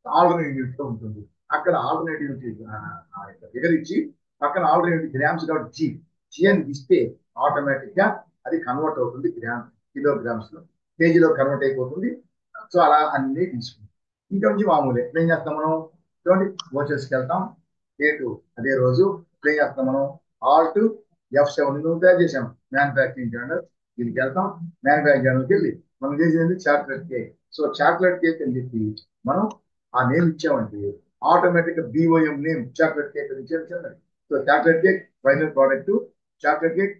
ఆల్టర్నేట్ యూనిట్ లో ఉంటుంది. అక్కడ ఆల్టర్నేట్ యూనిట్ ఫిగర్ ఇచ్చి పక్కన ఆల్టర్నేట్ గ్రామ్స్ కాబట్టి జీ అని ఇస్తే ఆటోమేటిక్ గా అది కన్వర్ట్ అవుతుంది కిలోగ్రామ్స్ లో, కేజీలో కన్వర్ట్ అయిపోతుంది. సో అలా అన్ని తీసుకుంటాం. ఇంకా నుంచి మామూలే ఏం చేస్తాం మనం, చూడండి వోచర్స్కి వెళ్తాం, డేటు అదే రోజు ఏం చేస్తాం మనం, ఆల్ట్ F7 తయారు చేసాం మ్యానుఫ్యాక్చరింగ్ జర్నల్, దీనికి వెళ్తాం. మ్యానుఫ్యాక్చరింగ్ జర్నల్కి వెళ్ళి మనం చేసేది chocolate cake. So chocolate cake అని చెప్పి మనం ఆ నేమ్ ఇచ్చామంటే ఆటోమేటిక్ గా బిఓఎం నేమ్ చాక్లెట్ కేక్ అని ఇచ్చారు. So chocolate cake final product, chocolate cake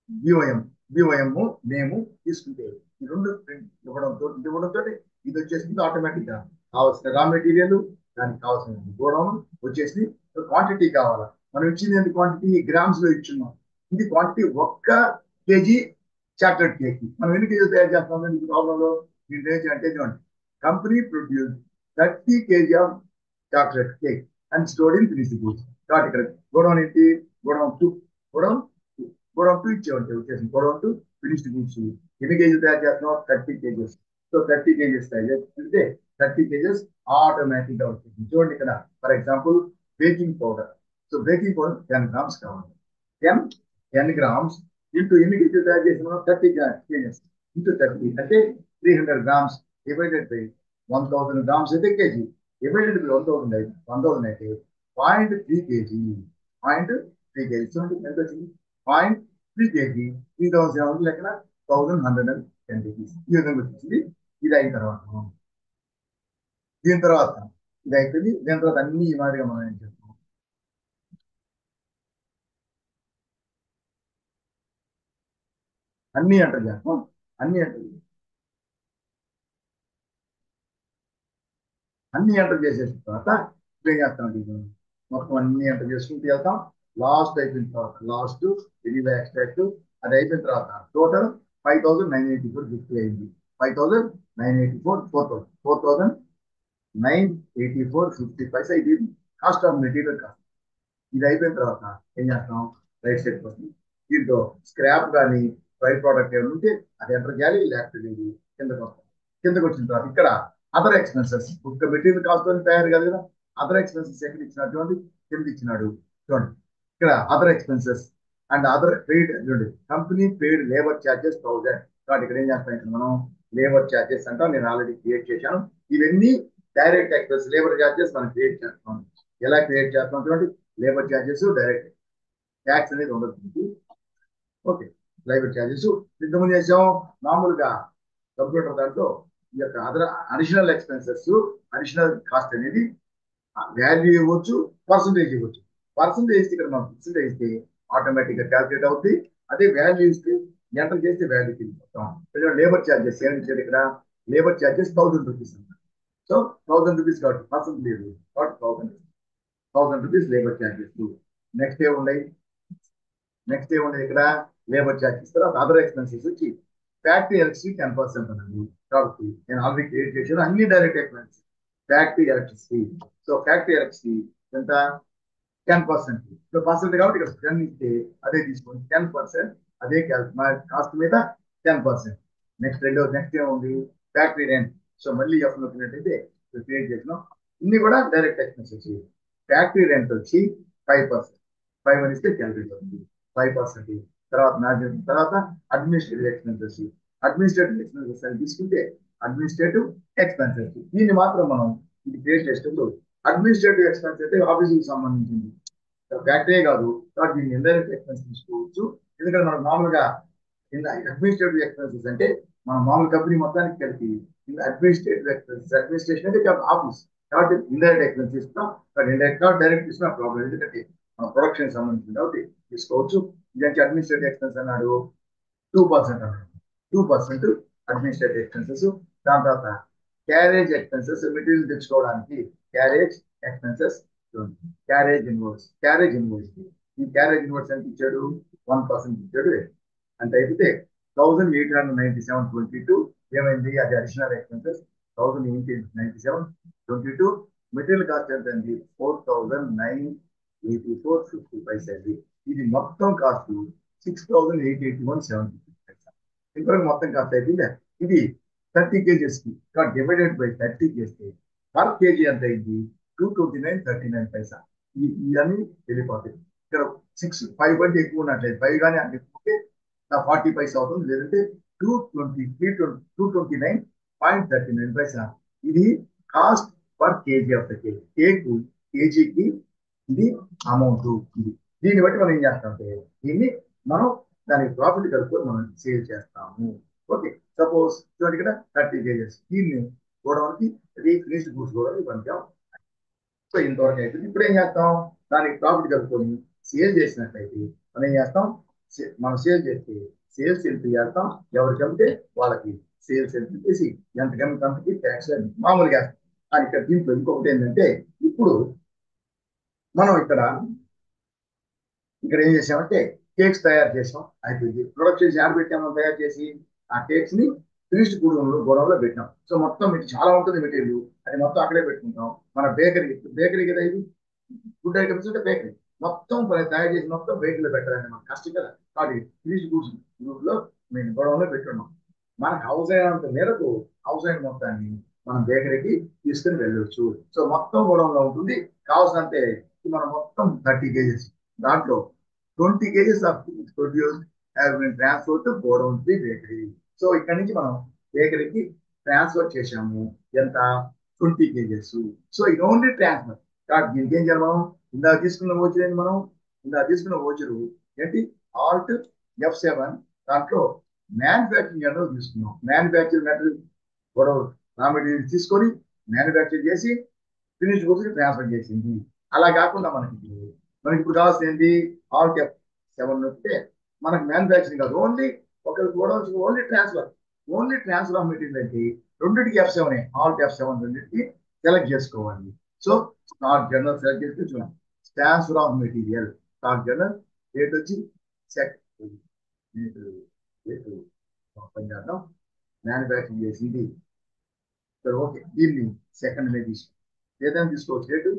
BOM, BOM name తీసుకుంటే ఈ రెండు ఇవ్వడంతో ఇది వచ్చేసింది ఆటోమేటిక్ గా. కావాల్సిన రా మెటీరియల్, దానికి కావాల్సిన గోడౌన్ వచ్చేసి, క్వాంటిటీ కావాలా, మనం ఇచ్చింది ఎంత క్వాంటిటీ గ్రామ్స్ లో ఇచ్చున్నాం. ఇది క్వాంటిటీ 1 కేజీ చాక్లెట్ కేక్. మనం ఎన్ని కేజీలు తయారు చేస్తాం ఈ ప్రాబ్లంలో, దీంట్లో ఏంటి అంటే చూడండి, company produce 30 kg of chocolate cake and stored in finished goods. కాబట్టి ఇక్కడ గోడౌన్ ఏంటి, గోడౌన్ 2, గోడౌన్ గోడౌన్ 2 ఇచ్చేవంటే వచ్చేసి గోడౌన్ 2 ఫినిష్డ్ గూడ్స్. ఎన్ని కేజీలు తయారు చేస్తున్నాం, 30 kgs. సో 30 kgs తయారు చేస్తుంటే 30 kgs ఆటోమేటిక్ గా వచ్చేసింది. చూడండి ఇక్కడ for example baking powder. So baking powder 10 grams కావాలి. 10 grams ఇంటూ ఎన్ని కేజీలు తయారు చేస్తున్నాం, 30 kgs ఇంటూ 30 అంటే 300 grams డివైడెడ్ బై 1000 grams అయితే కేజీ, డివైడెడ్ బై 1000 అయితే 0.3 kg, 0.3 kg. చూడండి ఎంత వచ్చింది, 0.3 kg, 3000 లెక్కన 1110 rupees. ఈ విధంగా వచ్చింది. ఇది అయిన తర్వాత దీని తర్వాత ఇది అయిపోయింది. దీని తర్వాత అన్ని ఈ మాదిరిగా మనం ఏం చేస్తాం, అన్ని ఎంటర్ చేస్తాం. అన్ని ఎంటర్ చేసేసిన తర్వాత ఇప్పుడు ఏం చేస్తాం, మొత్తం అన్ని ఎంటర్ చేసుకుంటూ వెళ్తాం. లాస్ట్ అయిపోయిన తర్వాత లాస్ట్ ఎడిబై ఎక్స్ట్రాక్ట్ అది అయిపోయిన తర్వాత టోటల్ 5984.50 అయింది. 5984, 4984.50 ఇది కాస్ట్ ఆఫ్ మెటీరియల్ కాస్ట్. ఇది అయిపోయిన తర్వాత ఏం చేస్తాం, రైట్ సైడ్ వస్తుంది. దీంట్లో స్క్రాప్ కానీ బై ప్రోడక్ట్ ఏమైనా ఉంటే అది ఎంటర్ చేయాలి, లేకపోతే కిందకి వస్తాం. కిందకి వచ్చిన తర్వాత ఇక్కడ అదర్ ఎక్స్పెన్సెస్, ఒక మెటీరియల్ కాస్ట్ తయారు కాదు కదా, అదర్ ఎక్స్పెన్సెస్ ఎక్కడ ఇచ్చినాడు చూడండి, కింద ఇచ్చినాడు చూడండి. ఇక్కడ other expenses and other paid చూడండి, కంపెనీ పెయిడ్ లేబర్ ఛార్జెస్ 1000. కాబట్టి ఇక్కడ ఏం చేస్తాం, ఇక్కడ మనం లేబర్ ఛార్జెస్ అంటాం, నేను ఆల్రెడీ క్రియేట్ చేశాను. ఇవన్నీ డైరెక్ట్ ఎక్స్పెన్స్, లేబర్ ఛార్జెస్ మనం క్రియేట్ చేస్తాం. ఎలా క్రియేట్ చేస్తాం చూడండి, లేబర్ ఛార్జెస్ డైరెక్ట్, ట్యాక్స్ అనేది ఉండదు. ఓకే, లేబర్ ఛార్జెస్ ఇంతకుముందు చేసాం మామూలుగా కంప్యూటర్ దాంట్లో. ఈ యొక్క other additional expenses, additional cost అనేది వాల్యూ ఇవ్వచ్చు, పర్సంటేజ్ ఇవ్వచ్చు. పర్సంటేజ్ ఇక్కడ మనం పర్సంటేజ్ ఇస్తే ఆటోమేటిక్ గా క్యాల్కులేట్ అవుతుంది. అదే వాల్యూ ఇస్తే ఎంటర్ చేస్తే వాల్యూ తీసుకుంటాం. లేబర్ ఛార్జెస్ ఏం ఇచ్చాడు ఇక్కడ, లేబర్ ఛార్జెస్ 1000 rupees అన్నమాట. సో 1000 rupees కాబట్టి పర్సంటేజ్ కాబట్టి 1000 rupees లేబర్ ఛార్జెస్. నెక్స్ట్ ఏమున్నాయి, ఇక్కడ లేబర్ ఛార్జెస్ తర్వాత అదర్ ఎక్స్పెన్సెస్ వచ్చి ఫ్యాక్టరీ ఎలక్ట్రిసిటీ 10% అన్నది. కాబట్టి నేను ఆల్రెడీ క్రియేట్ చేశాను అన్ని direct expenses. Factory electricity, so factory electricity ఎంత, 10%. సో పర్సెంట్ కాబట్టి ఇక్కడ 10 ఇస్తే అదే తీసుకోండి, 10% అదే కాస్ట్ మీద 10%. నెక్స్ట్ ఏముంది, ఫ్యాక్టరీ రెంట్. సో మళ్ళీ చెప్పినట్టయితే క్రియేట్ చేసినాం, ఇన్ని కూడా డైరెక్ట్ ఎక్స్పెన్సెస్. ఫ్యాక్టరీ రెంట్ వచ్చి 5%, 5 అని ఇస్తే క్యాలిక్యులేట్ అవుతుంది 5%. తర్వాత అడ్మినిస్ట్రేటివ్ ఎక్స్పెన్సెస్, అని తీసుకుంటే అడ్మినిస్ట్రేటివ్ ఎక్స్పెన్సెస్. దీన్ని మాత్రం మనం ఇది క్రియేట్ చేసేటప్పుడు అడ్మినిస్ట్రేటివ్ ఎక్స్పెన్స్ అయితే ఆఫీసుకి సంబంధించింది, ఫ్యాక్టరీ కాదు. కాబట్టి దీన్ని ఇండైరెక్ట్ ఎక్స్పెన్స్ తీసుకోవచ్చు. ఎందుకంటే మనం మామూలుగా అడ్మినిస్ట్రేటివ్ ఎక్స్పెన్సెస్ అంటే మన మామూలు కంపెనీ మొత్తానికి కలిపి అడ్మినిస్ట్రేటివ్ ఎక్స్పెన్సెస్, అడ్మినిస్ట్రేషన్ అంటే ఆఫీస్ కాబట్టి ఇండైరెక్ట్ ఎక్స్పెన్స్ ఇస్తాం. బట్ ఇండైరెక్ట్ డైరెక్ట్ ఇస్తున్నా ప్రాబ్లం, ఎందుకంటే మన ప్రొడక్షన్ సంబంధించింది కాబట్టి తీసుకోవచ్చు. ఇదంటే అడ్మినిస్ట్రేటివ్ ఎక్స్పెన్స్ అన్నాడు 2% అన్నాడు, 2% అడ్మినిస్ట్రేటివ్ ఎక్స్పెన్సెస్. దాని తర్వాత క్యారేజ్ ఎక్స్పెన్సెస్, మెటీరియల్ తెచ్చుకోవడానికి క్యారేజ్ ఎక్స్పెన్సెస్. క్యారేజ్ ఇన్వాయిస్, ఈ క్యారేజ్ ఇన్వాయిస్ ఎంత ఇచ్చాడు, 1% ఇచ్చాడు. అంటే అయితే 1897.22 ఏమైంది, అది అడిషనల్ ఎక్స్పెన్సెస్. 1897.22 మెటీరియల్ కాస్ట్ ఎంత అండి? 4984.50 అండి. ఇది మొత్తం కాస్ట్ 6881.70. ఇంతవరకు మొత్తం కాస్ట్ అయిపోయింది. ఇది 30 kgs కి డివైడెడ్ బై 30 చేస్తే పర్ కేజీ ఎంత అయింది? 229.39. ఇవన్నీ వెళ్ళిపోతాయి. ఇక్కడ 5 అంటే ఎక్కువ ఉన్నట్లేదు, 5 కానీ అంటే ఎక్కువ 40 పైసా అవుతుంది, లేదంటే 229.39. ఇది cost per KG of the cake. కేజీకి ఇది అమౌంట్. ఇది దీన్ని బట్టి మనం ఏం చేస్తామంటే దీన్ని మనం దానికి ప్రాఫిట్ కలుపుకొని మనం సేల్ చేస్తాము. ఓకే, సపోజ్ చూడండి ఇక్కడ 30 kgs, దీన్ని గోడౌన్కి ఫినిష్డ్ గూడ్స్ కూడా పంపాం. సో ఇంతవరకు అయిపోయింది. ఇప్పుడు ఏం చేస్తాం? దానికి ప్రాఫిట్ కలుపుకొని సేల్ చేసినట్లయితే మనం ఏం చేస్తాం? మనం సేల్ చేస్తే సేల్స్ ఎంట్రీ చేస్తాం. ఎవరికి అమ్మితే వాళ్ళకి సేల్స్ ఎంట్రీ చేసి ఎంత కంపెనీకి ట్యాక్స్ మామూలుగా వేస్తాం. కానీ ఇక్కడ దీంట్లో ఇంకొకటి ఏంటంటే, ఇప్పుడు మనం ఇక్కడ ఏం చేసామంటే కేక్స్ తయారు చేసాం, అయిపోయింది. ప్రొడక్షన్ యాడ్ పెట్టాము తయారు చేసి, ఆ కేక్స్ ని ఫినిష్డ్ గోడంలో పెట్టాం. సో మొత్తం మీకు చాలా ఉంటుంది మెటీరియల్, అది మొత్తం అక్కడే పెట్టుకుంటాం. మన బేకరీ కదా ఇది, ఫుడ్ ఐటమ్స్ అంటే బేకరీ మొత్తం తయారు చేసి మొత్తం బేకరీలో పెట్టాలంటే మనకు కష్టం కదా. కాబట్టి ఫినిష్డ్ గూడ్స్ లో మేము గోడంలో పెట్టున్నాం. మనకు హౌస్ అయినంత మేరకు హౌస్ అయిన మొత్తాన్ని మనం బేకరీకి తీసుకుని వెళ్ళొచ్చు. సో మొత్తం గోడంలో ఉంటుంది. కావాల్సినంతే మనం మొత్తం 30 kgs, దాంట్లో 20 kgs of produce have been transfer to godown the bakery. So ఇక్కడ నుంచి మనం బేకరీకి ట్రాన్స్ఫర్ చేశాము. ఎంత? 20 kgs. సో ఇది ఓన్లీ ట్రాన్స్ఫర్. కాబట్టి దీనికి ఏం చేయాలి? మనం ఇందాక తీసుకున్న ఓచరు ఏంటి? Alt F7. దాంట్లో మ్యానుఫ్యాక్చరింగ్ జనరల్ తీసుకున్నాం. మ్యానుఫ్యాక్చరింగ్ మెటీరియల్ కూడా రా మెటీరియల్ తీసుకొని మ్యానుఫ్యాక్చర్ చేసి ఫినిష్ గూడ్స్ ట్రాన్స్ఫర్ చేసింది. అలా కాకుండా మనకి ఇప్పుడు కావాల్సింది ఏంటి? ఆల్ట్ F7 నొక్కితే మనకు మ్యానుఫ్యాక్చరింగ్ కాదు, ఓన్లీ ఒక godowns only transfer of material అంటే రెండింటికి F7, ఆల్ట్ F7 రెండింటికి సెలెక్ట్ చేసుకోవాలి. సో స్టాక్ జనరల్ సెలెక్ట్ చేస్తే చూడండి, transfer of material stock general date వచ్చి ఓపెన్ చేద్దాం. మ్యానుఫ్యాక్చరింగ్ చేసింది ఓకే, దీన్ని సెకండ్ మే తీసుకో, ఏదైనా తీసుకోవచ్చు. డేటు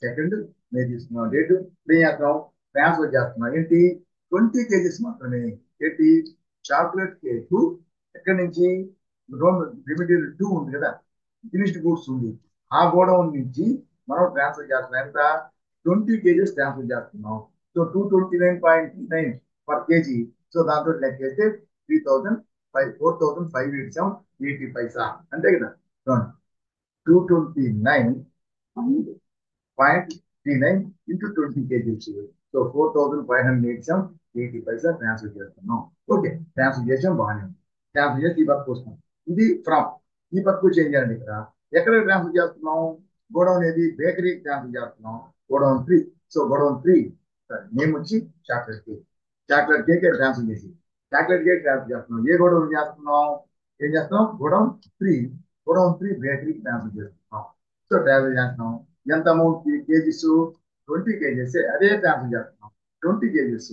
సెకండ్ మే తీసుకున్నాం. డేటు ఏం చేస్తున్నాం? ట్రాన్స్ఫర్ చేస్తున్నాం. ఏంటి? 20 kgs మాత్రమే. ఏంటి? చాక్లెట్ కేక్ ఎక్కడి నుంచి? రెమిడియల్ 2 ఉంది కదా, ఫినిష్డ్ గూడ్స్ ఉంది, ఆ గోడౌన్ నుంచి మనం ట్రాన్స్ఫర్ చేస్తున్నాం. ఎంత? 20 kgs ట్రాన్స్ఫర్ చేస్తున్నాం. So 229.9 per KG. సో దాంతో లెక్కేస్తే 4,587.80 అంతే కదా. 229.39 into 20 kgs. సో 4,587.80 ట్రాన్స్ఫర్ చేస్తున్నాం. ఓకే, ట్రాన్స్ఫర్ చేసాం, బాగానే ఉంది. ట్రాన్స్ఫర్ చేసి ఈ పక్క వస్తున్నాం. ఇది ఫ్రమ్ ఈ పక్కకు చేంజ్ చేయండి. ఇక్కడ ఎక్కడ ట్రాన్స్ఫర్ చేస్తున్నాం? గోడౌన్ ఏది? బేకరీ ట్రాన్స్ఫర్ చేస్తున్నాం. గోడౌన్ 3. సో గోడౌన్ 3 నేమ్ వచ్చి chocolate cake. Chocolate cake transfer చేసి చాక్లెట్ కేక్ ట్రాన్స్ఫర్ చేస్తున్నాం. ఏ గోడౌన్ చేస్తున్నాం? ఏం చేస్తున్నాం? గోడౌన్ 3 బేకరీకి ట్రాన్స్ఫర్ చేస్తున్నాం. సో ట్రాన్స్ఫర్ చేస్తున్నాం. ఎంత అమౌంట్? కేజీస్ 20 kgs, అదే ట్రాన్స్ఫర్ చేస్తున్నాం. 20 kgs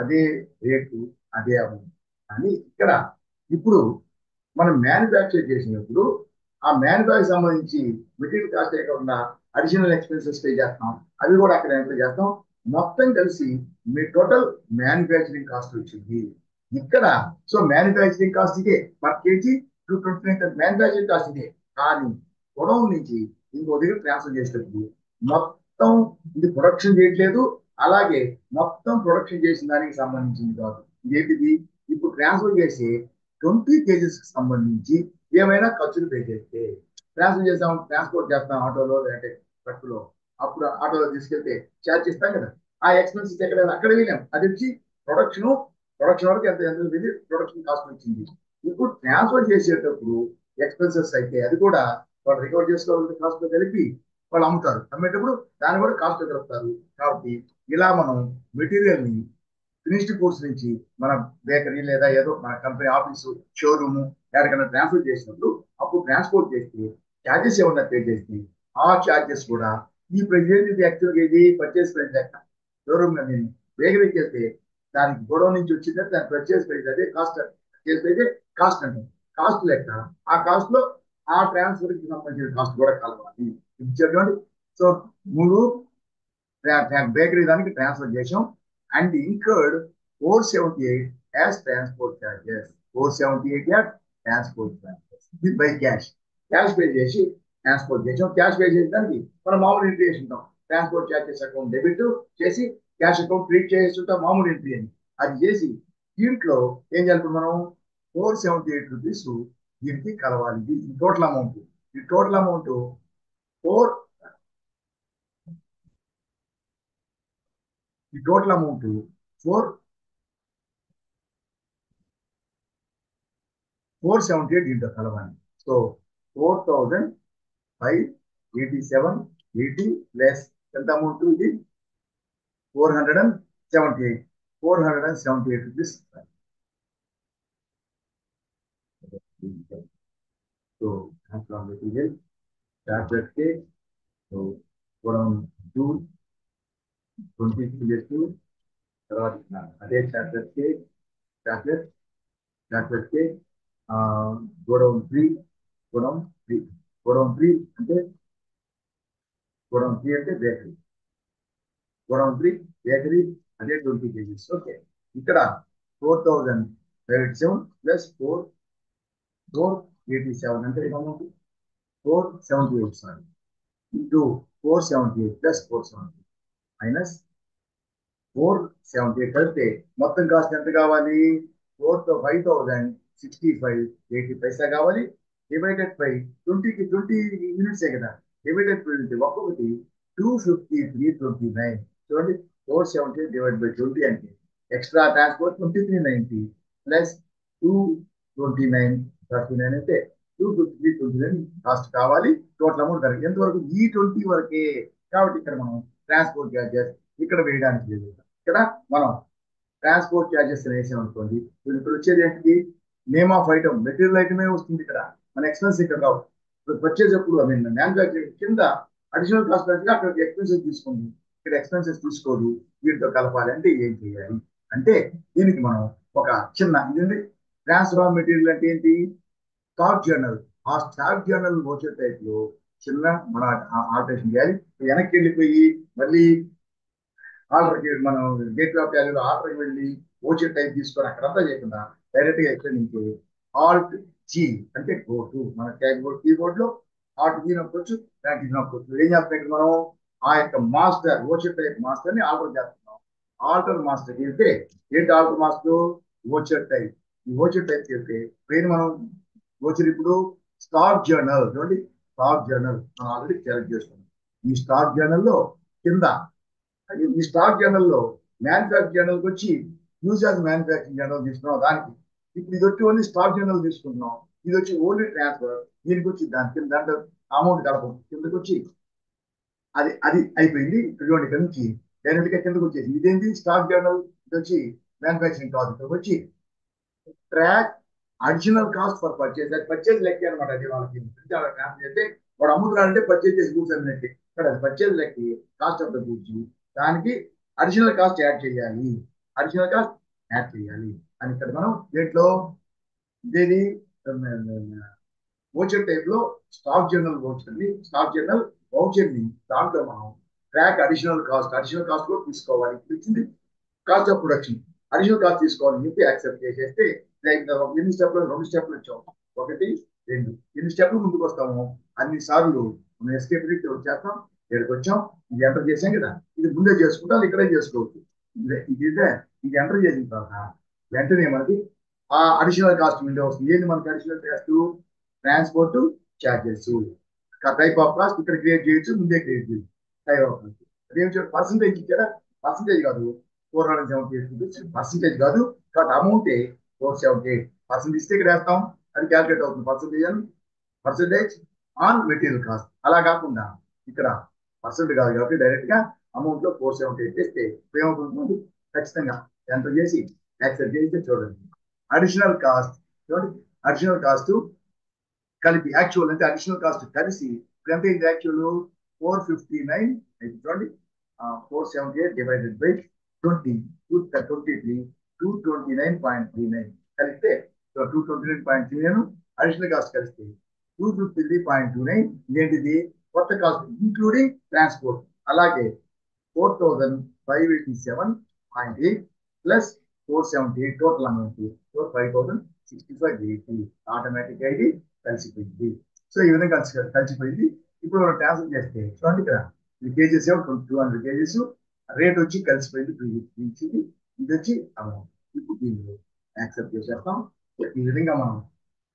అదే రేటు, అదే అమౌంట్. కానీ ఇక్కడ ఇప్పుడు మనం మ్యానుఫ్యాక్చర్ చేసినప్పుడు ఆ మ్యానుఫ్యాక్చర్ సంబంధించి మెటీరియల్ కాస్ట్ కాకుండా అడిషనల్ ఎక్స్పెన్సెస్ పే చేస్తాం. అవి కూడా అక్కడ ఎంటర్ చేస్తాం. మొత్తం కలిసి మీ టోటల్ మ్యానుఫ్యాక్చరింగ్ కాస్ట్ వచ్చింది ఇక్కడ. సో మ్యానుఫ్యాక్చరింగ్ కాస్ట్ ఇదే, పర్ కేజీ 229 మ్యానుఫ్యాక్చరింగ్ కాస్ట్ ఇదే. కానీ గొడౌన్ నుంచి ఇంకో దగ్గర ట్రాన్స్ఫర్ చేసేటప్పుడు మొత్తం ఇది ప్రొడక్షన్ చేయట్లేదు, అలాగే మొత్తం ప్రొడక్షన్ చేసిన దానికి సంబంధించింది కాదు. ఇదేంటిది? ఇప్పుడు ట్రాన్స్ఫర్ చేసి 20 kgs సంబంధించి ఏమైనా ఖర్చులు పే చేస్తే, ట్రాన్స్ఫర్ చేస్తాం, ట్రాన్స్పోర్ట్ చేస్తాం ఆటోలో లేదంటే ట్రక్కులో, అప్పుడు ఆటోలో తీసుకెళ్తే ఛార్జ్ ఇస్తాం కదా. ఆ ఎక్స్పెన్సెస్ ఎక్కడ? అక్కడ వెళ్ళాం. అది వచ్చి ప్రొడక్షన్ వరకు ఎంత ప్రొడక్షన్ కాస్ట్ వచ్చింది. ఇప్పుడు ట్రాన్స్ఫర్ చేసేటప్పుడు ఎక్స్పెన్సెస్ అయితే అది కూడా వాళ్ళు రికవర్ చేసుకోవాలంటే కాస్ట్ కలిపి వాళ్ళు అమ్ముతారు. అమ్మేటప్పుడు దాన్ని కూడా కాస్ట్ కలుపుతారు. కాబట్టి ఇలా మనం మెటీరియల్ ని ఫినిష్డ్ గూడ్స్ నుంచి మన బేకరీ లేదా ఏదో మన కంపెనీ ఆఫీసు, షోరూమ్ ఎక్కడికైనా ట్రాన్స్ఫర్ చేసినప్పుడు అప్పుడు ట్రాన్స్పోర్ట్ చేస్తే ఛార్జెస్ ఏమన్నా పే చేస్తే ఆ ఛార్జెస్ కూడా ఈ ప్రైజ్ యాక్చువల్గా ఇది పర్చేస్ ప్రైస్ లెక్క. షోరూమ్ నేను బేకరీకి వెళ్తే దానికి గొడవ నుంచి వచ్చిందంటే దాని పర్చేస్ ప్రైస్ అదే కాస్ట్, పర్చేస్ ప్రైజే కాస్ట్ అంటాం. కాస్ట్ లెక్క ఆ కాస్ట్ లో ఆ ట్రాన్స్ఫర్ కి సంబంధించిన కాస్ట్ కూడా కలవాలి. ఇచ్చేటువంటి. సో మూడు బేకరీ దానికి ట్రాన్స్ఫర్ చేసాం and incurred 478 as transport charges. 478 as transport charges ఇది బై క్యాష్. క్యాష్ పే చేసి ట్రాన్స్పోర్ట్ చేసాం. క్యాష్ పే చేసేదానికి మనం మామూలు ఎంట్రీ చేసి ఉంటాం. ట్రాన్స్పోర్ట్ చార్జెస్ అకౌంట్ డెబిట్ చేసి క్యాష్ అకౌంట్ క్రియేట్ చేస్తుంటాం మామూలు ఎంట్రీ అని. అది చేసి దీంట్లో ఏం చేయాలి మనం 478 రూపీస్ దీనికి కలవాలి. ఈ టోటల్ అమౌంట్ ఫోర్ ఈ టోటల్ అమౌంట్ ఫోర్ 478 దీంట్లో కలవాలి. సో 4587.80 ప్లస్ ఎంత అమౌంట్ ఇది 478 రూపీస్. సో మెటీరియల్ టాబ్లెట్ కే గోడౌన్ జూన్ 20 తర్వాత అదే టాబ్లెట్ కే గోడౌన్ త్రీ అంటే బేకరీ. గోడౌన్ త్రీ బేకరీ అదే 20 kgs. ఓకే, ఇక్కడ 4087 ప్లస్ 487 అంటే amount 478 sorry into 478 plus 478 minus 478 కలిపితే మొత్తం కాస్ట్ ఎంత కావాలి 5065.80 పైసా కావాలి. డివైడెడ్ బై 20కి 20 యూనిట్సే కదా. డివైడెడ్ బై ఒక్కొక్కటి 253.29. చూడండి 470 డివైడ్ బై 20 అంటే ఎక్స్ట్రా ట్రాన్స్పోర్ట్ 2390 ప్లస్ 229.39 అంటే 253.29 కాస్ట్ కావాలి. టోటల్ అమౌంట్ కరెక్ట్ ఎంతవరకు ఈ 20 వరకే. కాబట్టి ఇక్కడ మనం ట్రాన్స్పోర్ట్ చార్జెస్ ఇక్కడ వేయడానికి లేదు. ఇక్కడ మనం ట్రాన్స్పోర్ట్ చార్జెస్ వేసాం అనుకోండి, ఇక్కడ వచ్చేది ఏంటి నేమ్ ఆఫ్ ఐటమ్ మెటీరియల్ ఐటమే వస్తుంది. ఇక్కడ మన ఎక్స్పెన్స్ ఇక్కడ రావు. పర్చేజ్ ఎప్పుడు ఐ మీన్ మ్యానుఫ్యాక్చరింగ్ కింద అడిషనల్ కాస్ట్ అంటే అక్కడ ఎక్స్పెన్సెస్ తీసుకుంది. ఇక్కడ ఎక్స్పెన్సెస్ తీసుకోదు. వీటితో కలపాలి అంటే ఏం చేయాలి అంటే దీనికి మనం ఒక చిన్న ఇది ట్రాన్స్ఫర్ ఆఫ్ మెటీరియల్ అంటే ఏంటి స్టాక్ జర్నల్. ఆ స్టాక్ జర్నల్ వచ్చే టైప్ లో చిన్న మన ఆల్టరేషన్ చేయాలి. వెనక్కి వెళ్ళిపోయి మళ్ళీ ఆర్డర్కి మనం గేట్ ఆఫ్ వాల్యూలో ఆర్డర్కి వెళ్ళి ఓచర్ టైప్ తీసుకొని అక్కడంతా చేయకుండా డైరెక్ట్ గా ఎక్కడ నుంచి ఆల్ట్ జీ అంటే గో టు మన కీబోర్డ్ లో ఆల్ట్ జీ నొక్కొచ్చు, దానికి నొక్కొచ్చు. ఏం చేస్తాం మనం ఆ యొక్క మాస్టర్ ఓచర్ టైప్ మాస్టర్ ని ఆర్డర్ చేస్తున్నాం. ఆల్టర్ మాస్టర్ వెళ్తే ఏంటి ఆల్టర్ మాస్టర్ ఓచర్ టైప్. ఈ ఓచర్ టైప్ వెళ్తే పేరు మనం ఓచర్ ఇప్పుడు స్టాక్ జర్నల్ చూడండి. స్టాక్ జర్నల్ మనం ఆల్రెడీ సెలెక్ట్ చేసుకున్నాం. ఈ స్టాక్ జర్నల్ లో కింద ఈ స్టాక్ జర్నల్లో మ్యానుఫ్యాక్చరింగ్ జర్నల్కి వచ్చి యూజ్ యాజ్ మ్యానుఫ్యాక్చరింగ్ జర్నల్ తీసుకున్నాం. దానికి ఇప్పుడు ఇది వచ్చి ఓన్లీ స్టాక్ జర్నల్ తీసుకుంటున్నాం. ఇది వచ్చి ఓన్లీ ట్రాన్స్ఫర్. దీనికి వచ్చి దాంట్లో అమౌంట్ కలపం కిందకి వచ్చి అది అది అయిపోయింది. ఇటువంటి ఇక్కడ నుంచి డైరెక్ట్ గా కిందకి వచ్చేసి ఇదేంటి స్టాక్ జర్నల్. ఇది వచ్చి మ్యానుఫ్యాక్చరింగ్ కాస్ట్. ఇక్కడికి వచ్చి track additional cost for purchase. అది పర్చేజ్ లెక్క అనమాట. అది వాళ్ళకి ట్రాన్స్ఫర్ చేస్తే వాడు అమ్ముతున్నాడంటే పర్చేజ్ చేసి గూడ్స్ అమ్మినట్టే. ఇక్కడ అది పర్చేజ్ లెక్క కాస్ట్ ఆఫ్ ద గూడ్స్ దానికి అడిషనల్ కాస్ట్ యాడ్ చేయాలి అని ఇక్కడ మనం దీంట్లో ఇదేది ఓచర్ టైప్ లో స్టాక్ జర్నల్ వౌచర్ ని దాంట్లో మనం ట్రాక్ అడిషనల్ కాస్ట్ కూడా తీసుకోవాలి. ఇచ్చింది cost of production additional cost తీసుకోవాలని చెప్పి యాక్సెప్ట్ చేసేస్తే ఎన్ని స్టెప్లు 2 స్టెప్లు వచ్చాము. 1 2 ఎన్ని స్టెప్లు ముందుకు వస్తాము అన్ని సార్లు మనం ఎస్కేప్ వచ్చేస్తాం. ఇక్కడికి వచ్చాం. ఇది ఎంటర్ చేసాం కదా. ఇది ముందే చేసుకుంటాం, ఇక్కడే చేసుకోవచ్చు. ఇది ఎంటర్ చేసిన తర్వాత వెంటనే మనకి ఆ అడిషనల్ కాస్ట్ విండో వస్తుంది. ఏంటి మనకి additional cost transport charges type of cost ఇక్కడ క్రియేట్ చేయొచ్చు. ముందే క్రియేట్ చేయొచ్చు టైప్ ఆఫ్ కాస్ట్. అదేం పర్సంటేజ్ ఇచ్చారా? పర్సంటేజ్ కాదు 478 పర్సంటేజ్ కాదు. కాబట్టి అమౌంటే 478 పర్సెంట్ ఇస్తే ఇక్కడ వేస్తాం. అది క్యాల్కులేట్ అవుతుంది. Percentage on material cost. అలా కాకుండా ఇక్కడ పర్సెంట్ కాదు కాబట్టి డైరెక్ట్ గా అమౌంట్ లో 478 చేస్తే ఏమవుతుంది ఖచ్చితంగా ఎంటర్ చేసి యాక్సెప్ట్ చేస్తే చూడండి అడిషనల్ కాస్ట్ చూడండి. అడిషనల్ కాస్ట్ కలిపి యాక్చువల్ అంటే అడిషనల్ కాస్ట్ కలిసి ఎంత అయింది యాక్చువల్ 459 చూడండి. 478 డివైడెడ్ బై 20 23 229.39 కలిస్తే 229.39 అడిషనల్ కాస్ట్ కలిస్తే 253.29 ఏంటిది కొత్త కాస్ట్ ఇంక్లూడింగ్ ట్రాన్స్పోర్ట్. అలాగే 4,587.8 plus 478 total amount 5,065.80 automatic ID కలిసిపోయింది. సో ఈ విధంగా కలిసిపోయింది. ఇప్పుడు మనం ట్రాన్స్ఫర్ చేస్తే చూడండి ఇక్కడ ఇది కేజెస్ 200 కేజెస్ రేట్ వచ్చి కలిసిపోయింది. ఇది వచ్చి అమౌంట్. ఇప్పుడు దీన్ని యాక్సెప్ట్ చేసేస్తాం. ఈ విధంగా మనం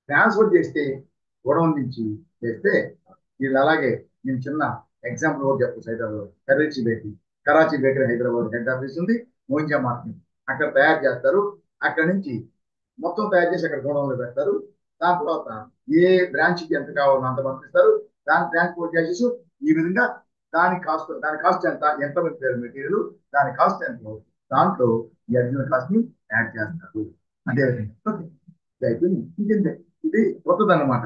ట్రాన్స్ఫర్ చేస్తే గొడవ నుంచి చేస్తే వీళ్ళు అలాగే నేను చిన్న ఎగ్జాంపుల్ కూడా చెప్పచ్చు. Hyderabad Karachi bakery Hyderabad head office ఉంది. మోయింజా మార్కెట్ అక్కడ తయారు చేస్తారు. అక్కడ నుంచి మొత్తం తయారు చేసి అక్కడ గోడౌన్లో పెడతారు. దాని తర్వాత ఏ బ్రాంచ్కి ఎంత కావాలో అంత పంపిస్తారు. దాని ట్రాన్స్పోర్ట్ చార్జెస్ ఈ విధంగా దాని కాస్ట్ ఎంత మెటీరియల్ దాని కాస్ట్ ఎంత దాంట్లో ఈ అడిషనల్ కాస్ట్ ని యాడ్ చేస్తారు. అదే విధంగా ఇది కొత్తది అన్నమాట.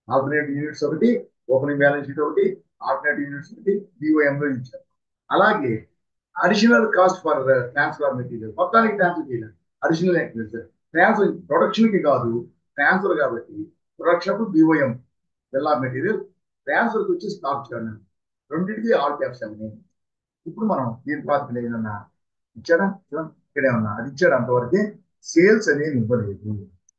ఆల్టర్నేటివ్ యూనిట్స్ ఒకటి, ఓపెనింగ్ బ్యాలెన్స్ షీట్ ఒకటి, ఆల్టర్నేటివ్ యూనిట్స్ ఒకటి BOM లో ఇచ్చారు. అలాగే additional cost for transfer material మొత్తానికి ట్రాన్స్ఫర్ చేయాలి. అడిషనల్ ఎక్స్పెన్సెస్ ట్రాన్స్ఫర్ ప్రొడక్షన్ కి కాదు, ట్రాన్స్ఫర్ కాబట్టి production BOM bill of material, transfer కి వచ్చి స్టాక్ చేయడం రెండింటికి ఆల్ క్యాప్స్ అన్నీ. ఇప్పుడు మనం దీని తర్వాత ఏదన్నా ఇచ్చాడా ఇక్కడే ఉన్నా అది ఇచ్చాడు అంతవరకే. సేల్స్ అనేది ఇవ్వలేదు.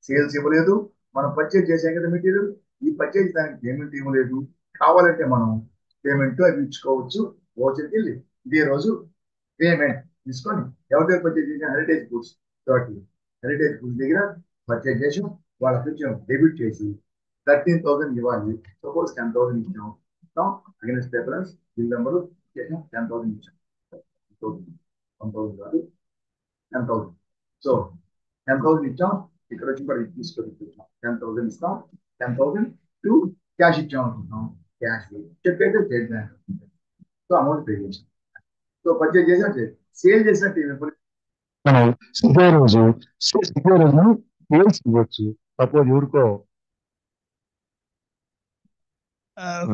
సేల్స్ ఇవ్వలేదు. మనం పర్చేజ్ చేసాం కదా మెటీరియల్, ఈ పర్చేజ్ దానికి పేమెంట్ ఇవ్వలేదు. కావాలంటే మనం పేమెంట్ అవి ఇచ్చుకోవచ్చు. ఓచర్కి వెళ్ళి ఇదే రోజు పేమెంట్ తీసుకొని ఎవరి దగ్గర పర్చేజ్ చేసిన హెరిటేజ్ ఫుడ్స్ తోటి హెరిటేజ్ ఫుడ్స్ దగ్గర పర్చేజ్ చేసాం. వాళ్ళకి కొంచెం డెబిట్ చేసి 13,000 ఇవ్వాలి. సపోజ్ 10,000 ఇచ్చాం. అగైన్స్ పేపర్స్ బిల్ నెంబర్ చేసాం. 10,000 ఇచ్చాం. 1,000 కాదు 10,000. సో 10,000 ఇచ్చాం. ఇక్కడ వచ్చి కూడా తీసుకొని 10,000 ఇస్తాం. 10,000 టు క్యాష్ ఇచ్చాం అనుకుంటాం. క్యాష్ చెక్ అయితే state bank. So amount pay చేసాం. సో పర్చేజ్ చేసినట్టు సేల్ చేసినట్టు మనం ఇదే రోజు సేల్స్ ఇవ్వచ్చు. సపోజ్ ఊరుకో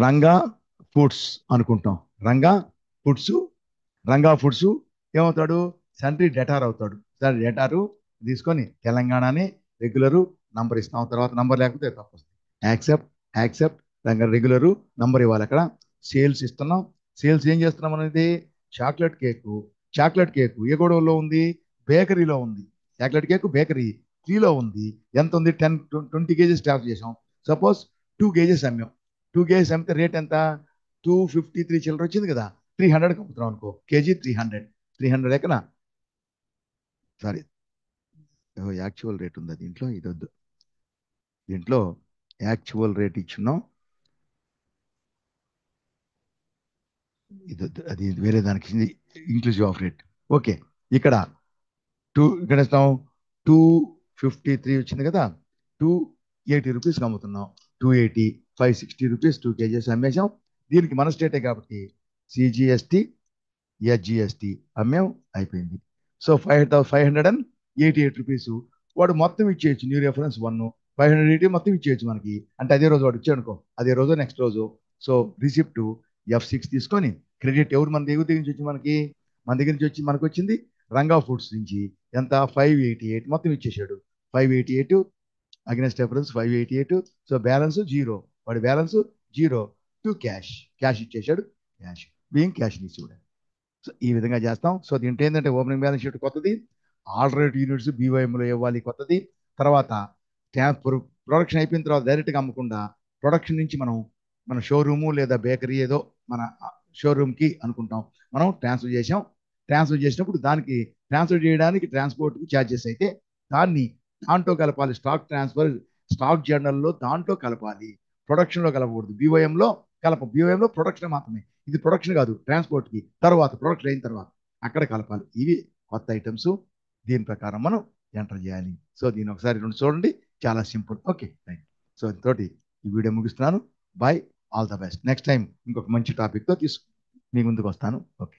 రంగా ఫుడ్స్ అనుకుంటాం. రంగా ఫుడ్స్ ఏమవుతాడు? సెంట్రీ డెటార్ అవుతాడు. సరే డెటారు తీసుకొని తెలంగాణని రెగ్యులరు నంబర్ ఇస్తాం. తర్వాత నంబర్ లేకపోతే తప్పు వస్తుంది. యాక్సెప్ట్ రెగ్యులరు నంబర్ ఇవ్వాలి. అక్కడ సేల్స్ ఇస్తున్నాం. సేల్స్ ఏం చేస్తున్నాం అనేది చాక్లెట్ కేక్ ఏ గొడవలో ఉంది? బేకరీలో ఉంది. చాక్లెట్ కేక్ బేకరీ 3లో ఉంది. ఎంత ఉంది? 20 కేజీస్ ట్రాన్స్ఫర్ చేసాం. సపోజ్ 2 కేజీస్ అమ్మాం. 2 కేజీస్ అమ్మితే రేట్ ఎంత? 253 చిల్లర వచ్చింది కదా. 300 అమ్ముతున్నాం అనుకో. కేజీ 300 ఎక్కడ సారీ యాక్చువల్ రేట్ ఉందా దీంట్లో? ఇది వద్దు. దీంట్లో యాక్చువల్ రేట్ ఇచ్చున్నాం. ఇది అది వేరే దానికి ఇంక్లూజివ్ ఆఫ్ రేట్. ఓకే ఇక్కడ ఇస్తాం 253 వచ్చింది కదా. 280 రూపీస్కి అమ్ముతున్నాం. 280 560 రూపీస్ 2 కేజీస్ అమ్మేసాం. దీనికి మన స్టేటే కాబట్టి CGST SGST అమ్మాం, అయిపోయింది. సో 588 రూపీస్ వాడు మొత్తం ఇచ్చేయచ్చు. న్యూ రెఫరెన్స్ 1 580 మొత్తం ఇచ్చేయచ్చు మనకి. అంటే అదే రోజు వాడు ఇచ్చాడు అనుకో, అదే రోజు నెక్స్ట్ రోజు. సో రిసిప్ట్ F6 తీసుకొని క్రెడిట్ ఎవరు మన దగ్గర నుంచి వచ్చి మన దగ్గర నుంచి వచ్చి మనకు వచ్చింది రంగా ఫుడ్స్ నుంచి ఎంత? 588 మొత్తం ఇచ్చేసాడు. 588 అగైన్స్ రెఫరెన్స్ 588. So balance 0. వాడి బ్యాలెన్స్ 0 టు క్యాష్ ఇచ్చేసాడు. క్యాష్ ని చూడండి. సో ఈ విధంగా చేస్తాం. సో దీంట్లో ఏంటంటే ఓపెనింగ్ బ్యాలెన్స్ షీట్ కొత్తది, ఆల్టర్నేటివ్ యూనిట్స్ BOMలో ఇవ్వాలి కొత్తది. తర్వాత ప్రొడక్షన్ అయిపోయిన తర్వాత డైరెక్ట్గా అమ్మకుండా ప్రొడక్షన్ నుంచి మన షోరూము లేదా బేకరీ ఏదో మన షోరూమ్కి అనుకుంటాం మనం ట్రాన్స్ఫర్ చేసాం. ట్రాన్స్ఫర్ చేసినప్పుడు దానికి ట్రాన్స్ఫర్ చేయడానికి ట్రాన్స్పోర్ట్కి ఛార్జెస్ అయితే దాంట్లో కలపాలి. స్టాక్ జర్నల్లో దాంట్లో కలపాలి. ప్రొడక్షన్లో కలపకూడదు. BOMలో BOMలో ప్రొడక్షన్ మాత్రమే. ఇది ప్రొడక్షన్ కాదు, ట్రాన్స్పోర్ట్కి. తర్వాత ప్రొడక్షన్ అయిన తర్వాత అక్కడ కలపాలి. ఇవి కొత్త ఐటమ్స్. దీని ప్రకారం మనం ఎంటర్ చేయాలి. సో దీని ఒకసారి 2 చూడండి, చాలా సింపుల్. Okay right. సో తోటి ఈ వీడియో ముగిస్తున్నాను. By, all the best. Next time ఇంకొక మంచి టాపిక్తో మీ ముందుకు వస్తాను. ఓకే.